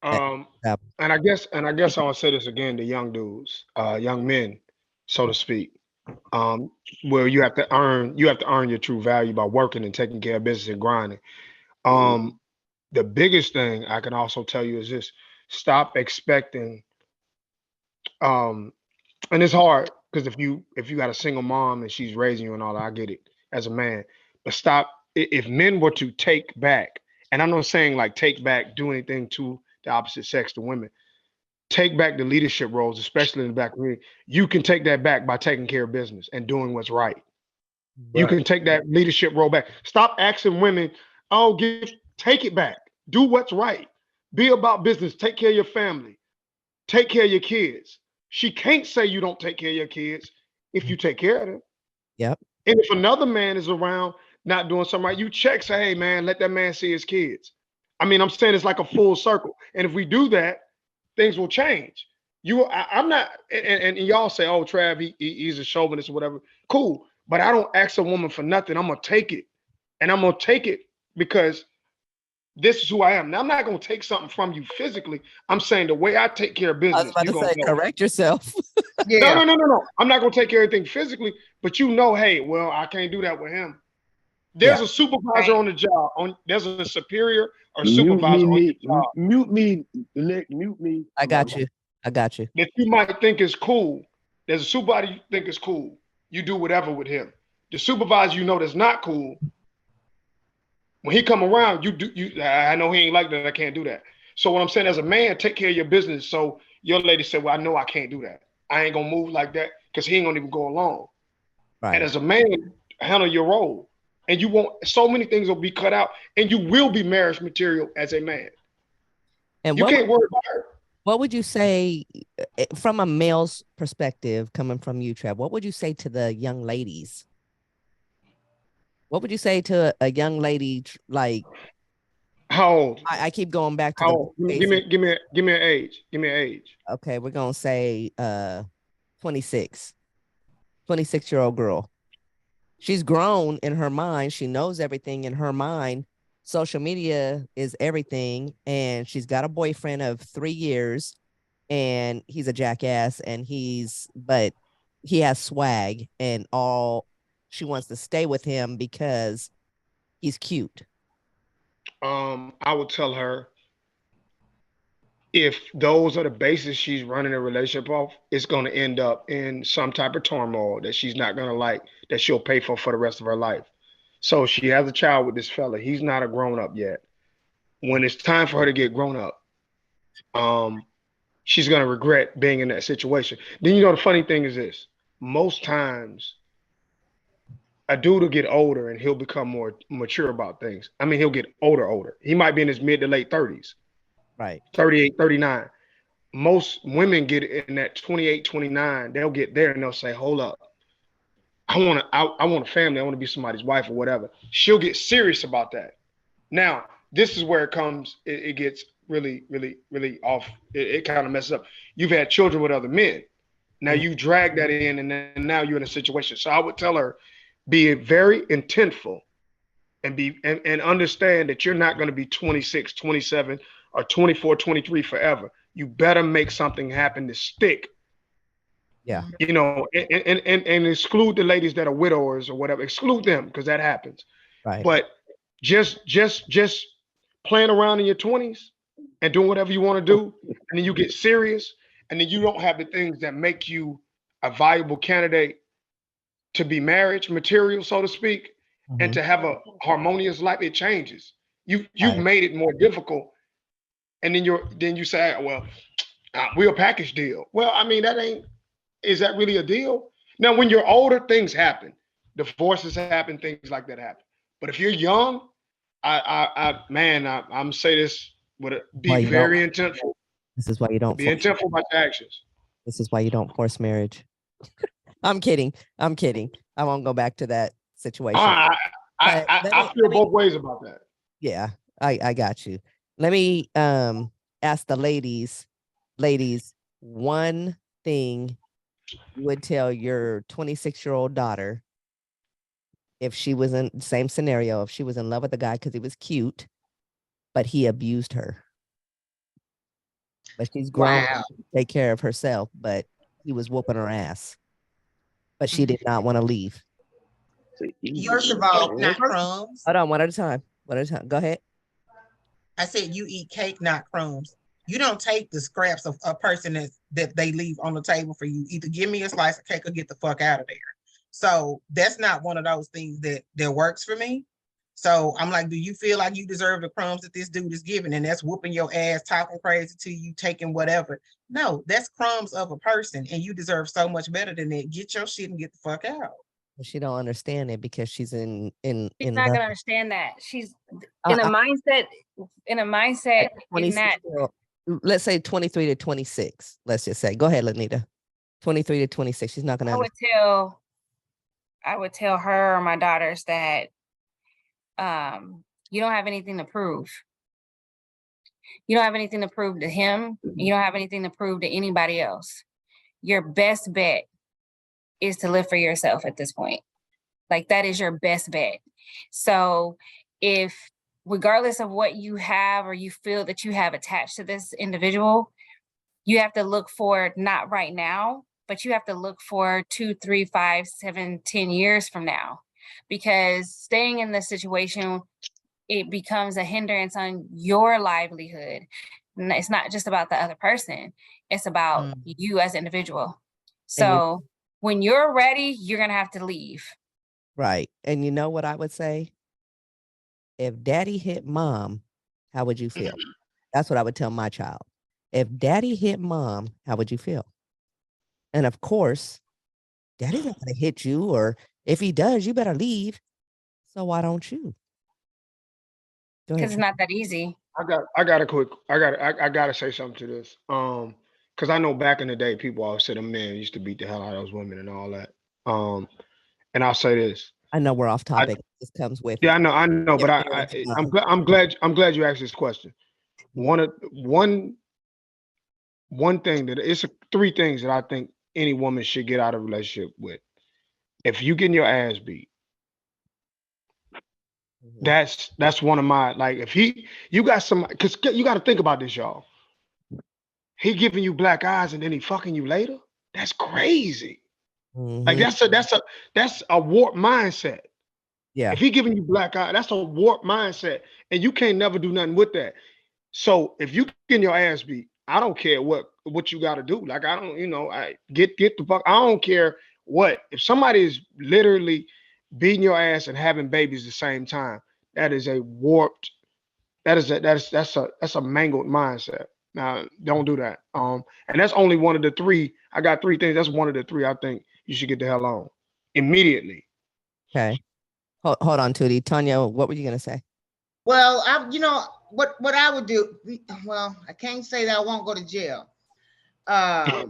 Trevor. And I guess I want to say this again to young dudes, young men, so to speak. Where you have to earn your true value by working and taking care of business and grinding. The biggest thing I can also tell you is this: stop expecting. And it's hard because if you got a single mom and she's raising you and all that, I get it as a man. But stop if men were to take back, and I'm not saying like take back, do anything to the opposite sex, to women. Take back the leadership roles, especially in the black community. You can take that back by taking care of business and doing what's right. You can take that leadership role back. Stop asking women, oh, take it back. Do what's right. Be about business. Take care of your family. Take care of your kids. She can't say you don't take care of your kids if you take care of them. Yep. And if another man is around not doing something right, you check, say, hey, man, let that man see his kids. I mean, I'm saying it's like a full circle. And if we do that, things will change. I'm not, and y'all say, oh, Trav, he's a chauvinist or whatever. Cool. But I don't ask a woman for nothing. I'm going to take it. And I'm going to take it because this is who I am. Now, I'm not going to take something from you physically. I'm saying the way I take care of business. I was about to say, correct yourself. Yeah. No. I'm not going to take care of everything physically, but you know, hey, well, I can't do that with him. There's a supervisor on the job. There's a superior or supervisor on the job. Mute me, Nick. Mute me. I got you. That you might think is cool. There's a supervisor you think is cool. You do whatever with him. The supervisor you know that's not cool. When he come around, I know he ain't like that. I can't do that. So what I'm saying, as a man, take care of your business. So your lady said, well, I know I can't do that. I ain't gonna move like that because he ain't gonna even go along. Right. And as a man, handle your role. And you won't, so many things will be cut out and you will be marriage material as a man. And you can't worry about it. What would you say from a male's perspective, coming from you, Trev, what would you say to the young ladies? What would you say to a young lady like? How old? I keep going back to give me an age. Give me an age. Okay, we're gonna say 26. 26-year-old girl. She's grown in her mind. She knows everything in her mind. Social media is everything. And she's got a boyfriend of 3 years and he's a jackass but he has swag and all. She wants to stay with him because he's cute. I would tell her if those are the bases she's running a relationship off, it's going to end up in some type of turmoil that she's not going to like, that she'll pay for the rest of her life. So she has a child with this fella. He's not a grown up yet. When it's time for her to get grown up, she's going to regret being in that situation. Then, the funny thing is this. Most times, a dude will get older and he'll become more mature about things. I mean, he'll get older. He might be in his mid to late 30s. Right. 38, 39. Most women get in that 28, 29. They'll get there and they'll say, hold up. I want a family. I want to be somebody's wife or whatever. She'll get serious about that. Now, this is where it gets really, really, really off. It kind of messes up. You've had children with other men. Now you drag that in and then now you're in a situation. So I would tell her, be very intentful and understand that you're not going to be 26, 27, or 24, 23 forever. You better make something happen to stick. Yeah. And exclude the ladies that are widowers or whatever. Exclude them because that happens. Right. But just playing around in your 20s and doing whatever you want to do, and then you get serious, and then you don't have the things that make you a valuable candidate to be marriage material, so to speak, and to have a harmonious life, it changes. You've made it more difficult. And then you say, well, We're a package deal. Well, I mean, is that really a deal? Now, when you're older, things happen. Divorces happen, things like that happen. But if you're young, I'm say this Why be you don't? very intentful. This is why you don't. Be intentful about your actions. This is why you don't force marriage. I'm kidding. I'm kidding. I won't go back to that situation. I feel both ways about that. Yeah, I got you. Let me ask the ladies, one thing you would tell your 26-year-old daughter if she was in the same scenario, if she was in love with a guy because he was cute, but he abused her. But she's grown Wow. to take care of herself, but he was whooping her ass. But she did not want to leave. First of all, not crumbs. Hold on, one at a time. One at a time. Go ahead. I said you eat cake, not crumbs. You don't take the scraps of a person that they leave on the table for you. Either give me a slice of cake or get the fuck out of there. So that's not one of those things that works for me. So I'm like, do you feel like you deserve the crumbs that this dude is giving? And that's whooping your ass, talking crazy to you, taking whatever. No, that's crumbs of a person, and you deserve so much better than that. Get your shit and get the fuck out. She don't understand it because she's in She's not love. gonna understand that. She's in a mindset in that. Let's say 23 to 26. Let's just say. Go ahead, Lanita. 23 to 26. She's not gonna understand. I would tell her or my daughters that you don't have anything to prove. You don't have anything to prove to him. You don't have anything to prove to anybody else. Your best bet is to live for yourself at this point. Like, that is your best bet. So if, regardless of what you have or you feel that you have attached to this individual, you have to look for, not right now, but you have to look for 2, 3, 5, 7, 10 years from now. Because staying in this situation, it becomes a hindrance on your livelihood. It's not just about the other person. It's about you as an individual. So when you're ready, you're going to have to leave. Right. And you know what I would say? If daddy hit mom, how would you feel? That's what I would tell my child. If daddy hit mom, how would you feel? And of course, daddy's not going to hit you, or if he does, you better leave. So why don't you? Because it's not that easy. I gotta say something to this. Because I know back in the day, people always said a man used to beat the hell out of those women and all that. And I'll say this. I know we're off topic. This comes with I know, but I'm glad you asked this question. One thing that it's three things that I think any woman should get out of a relationship with. If you getting your ass beat, that's one of my, like, if you got some, because you got to think about this, y'all. He giving you black eyes and then he fucking you later. That's crazy. Like that's a warped mindset. Yeah. If he giving you black eye, that's a warped mindset, and you can't never do nothing with that. So if you getting your ass beat, I don't care what you got to do. Like, I don't, I get the fuck. I don't care what. If somebody is literally beating your ass and having babies at the same time, that is a warped. That's a mangled mindset. Now, don't do that. And that's only one of the three. I got three things. That's one of the three I think you should get the hell on immediately. Okay. Hold on, Tootie. Tanya, what were you gonna say? Well, what I would do. Well, I can't say that I won't go to jail. Because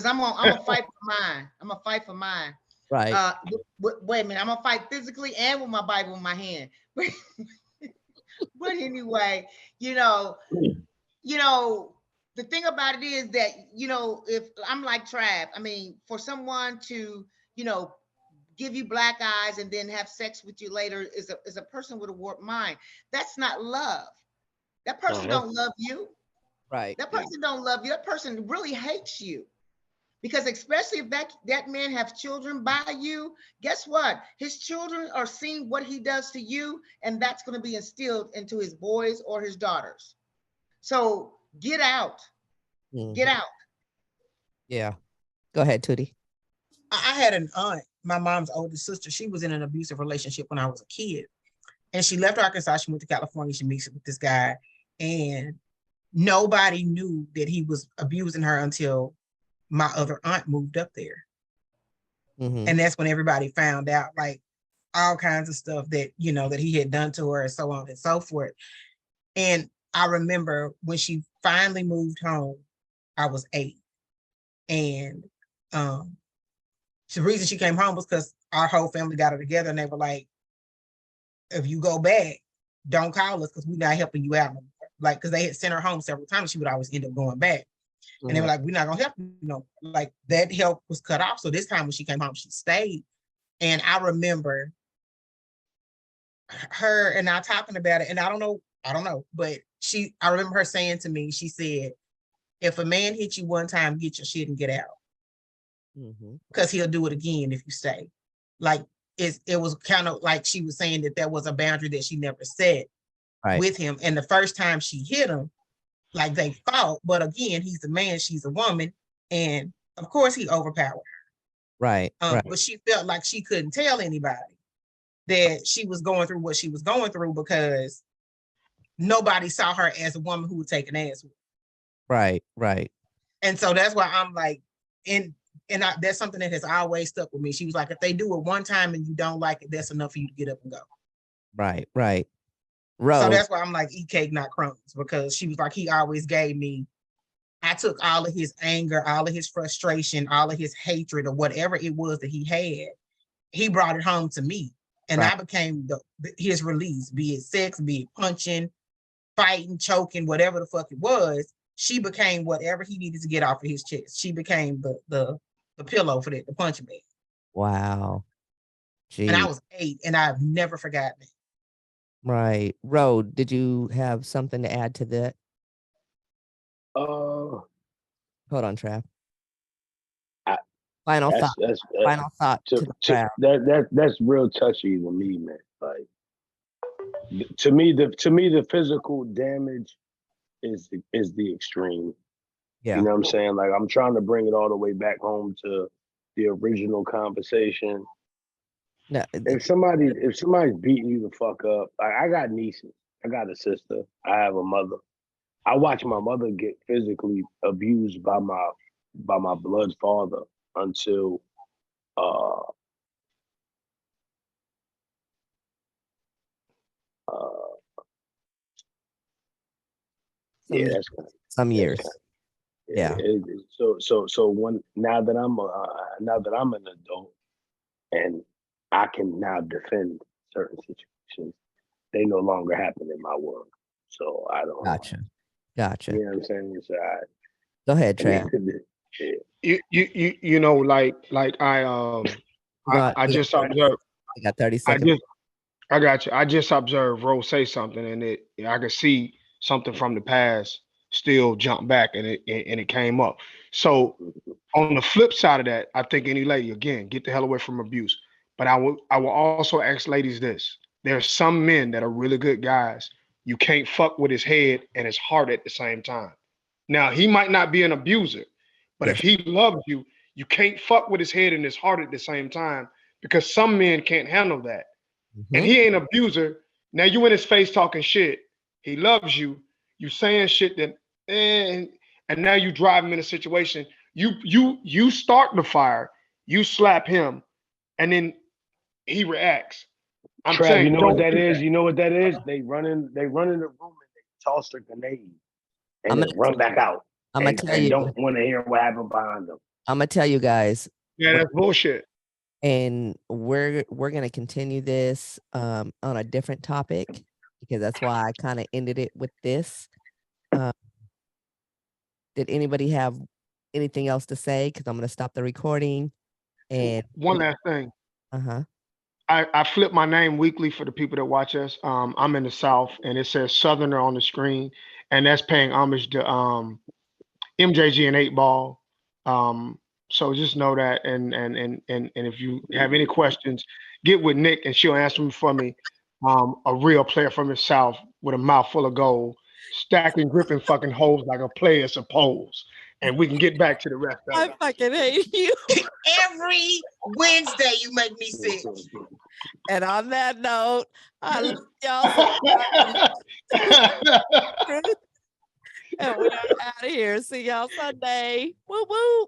I'm gonna fight for mine. I'm gonna fight for mine. Right. Wait a minute. I'm gonna fight physically and with my Bible in my hand. But anyway, the thing about it is that, if I'm like Trav, I mean, for someone to, give you black eyes and then have sex with you later is a person with a warped mind. That's not love. That person don't love you. Right. That person don't love you. That person really hates you. Because especially if that man have children by you, guess what? His children are seeing what he does to you, and that's going to be instilled into his boys or his daughters. So get out. Get out. Yeah. Go ahead, Tootie. I had an aunt, my mom's oldest sister. She was in an abusive relationship when I was a kid. And she left Arkansas. She went to California. She meets with this guy. And nobody knew that he was abusing her until my other aunt moved up there. Mhm. And that's when everybody found out, like all kinds of stuff that, you know, that he had done to her and so on and so forth. And I remember when she finally moved home, I was 8. And the reason she came home was because our whole family got her together and they were like, if you go back, don't call us because we're not helping you out no more. Like, because they had sent her home several times, she would always end up going back. And they were like, we're not gonna help you, you know, like that help was cut off. So this time when she came home, she stayed. And I remember her and I talking about it, and I don't know, but I remember her saying to me, she said, if a man hit you one time, get your shit and get out. Because he'll do it again if you stay. Like it was kind of like she was saying that was a boundary that she never set with him. And the first time she hit him, like they fought, but again, he's a man, she's a woman, and of course he overpowered her. Right. But she felt like she couldn't tell anybody that she was going through what she was going through because nobody saw her as a woman who would take an ass. Right. And so that's why I'm like, that's something that has always stuck with me. She was like, if they do it one time and you don't like it, that's enough for you to get up and go. Right. So that's why I'm like, eat cake, not crumbs, because she was like, he always gave me, I took all of his anger, all of his frustration, all of his hatred, or whatever it was that he had. He brought it home to me. And I became his release, be it sex, be it punching, fighting, choking, whatever the fuck it was. She became whatever he needed to get off of his chest. She became the pillow for that, the punching bag. Wow. Gee. And I was 8, and I've never forgotten it. Right. Ro, did you have something to add to that? Hold on, Trav. Final thought. Final thought to the crowd. That's real touchy to me, man. Like to me, the physical damage is the extreme. Yeah. You know what I'm saying? Like I'm trying to bring it all the way back home to the original conversation. No, if somebody's beating you the fuck up, like I got nieces, I got a sister, I have a mother. I watched my mother get physically abused by my blood father until that's kind of, some years. Yeah. So when now that I'm an adult and I can now defend certain situations, they no longer happen in my world. So I don't. Gotcha. You know what I'm saying? So go ahead, Trav. You know, like I just observed. I got 30 seconds. I got you. I just observed Rose say something, and I could see something from the past still jump back, and it came up. So on the flip side of that, I think any lady, again, get the hell away from abuse. But I will also ask ladies this: there's some men that are really good guys. You can't fuck with his head and his heart at the same time. Now he might not be an abuser, but if he loves you, you can't fuck with his head and his heart at the same time, because some men can't handle that. And he ain't an abuser. Now you in his face talking shit. He loves you. You saying shit that, and now you drive him in a situation. You start the fire. You slap him, and then he reacts. I'm Trav, saying, you know what that is? You know what that is? They run in the room and they toss their grenade and then run back out. I'm gonna tell you. Don't want to hear what happened behind them. I'm gonna tell you guys. Yeah, that's bullshit. And we're gonna continue this on a different topic, because that's why I kind of ended it with this. Did anybody have anything else to say? Because I'm gonna stop the recording. And one last thing. Uh-huh. I flip my name weekly for the people that watch us. I'm in the South, and it says Southerner on the screen, and that's paying homage to MJG and 8 Ball. So just know that, and if you have any questions, get with Nick, and she'll answer them for me. A real player from the South with a mouth full of gold, stacking, gripping fucking holes like a player supposed. And we can get back to the rest of it. I fucking hate you. Every Wednesday you make me sick. And on that note, I love y'all. And we are out of here. See y'all Sunday. Woo woo.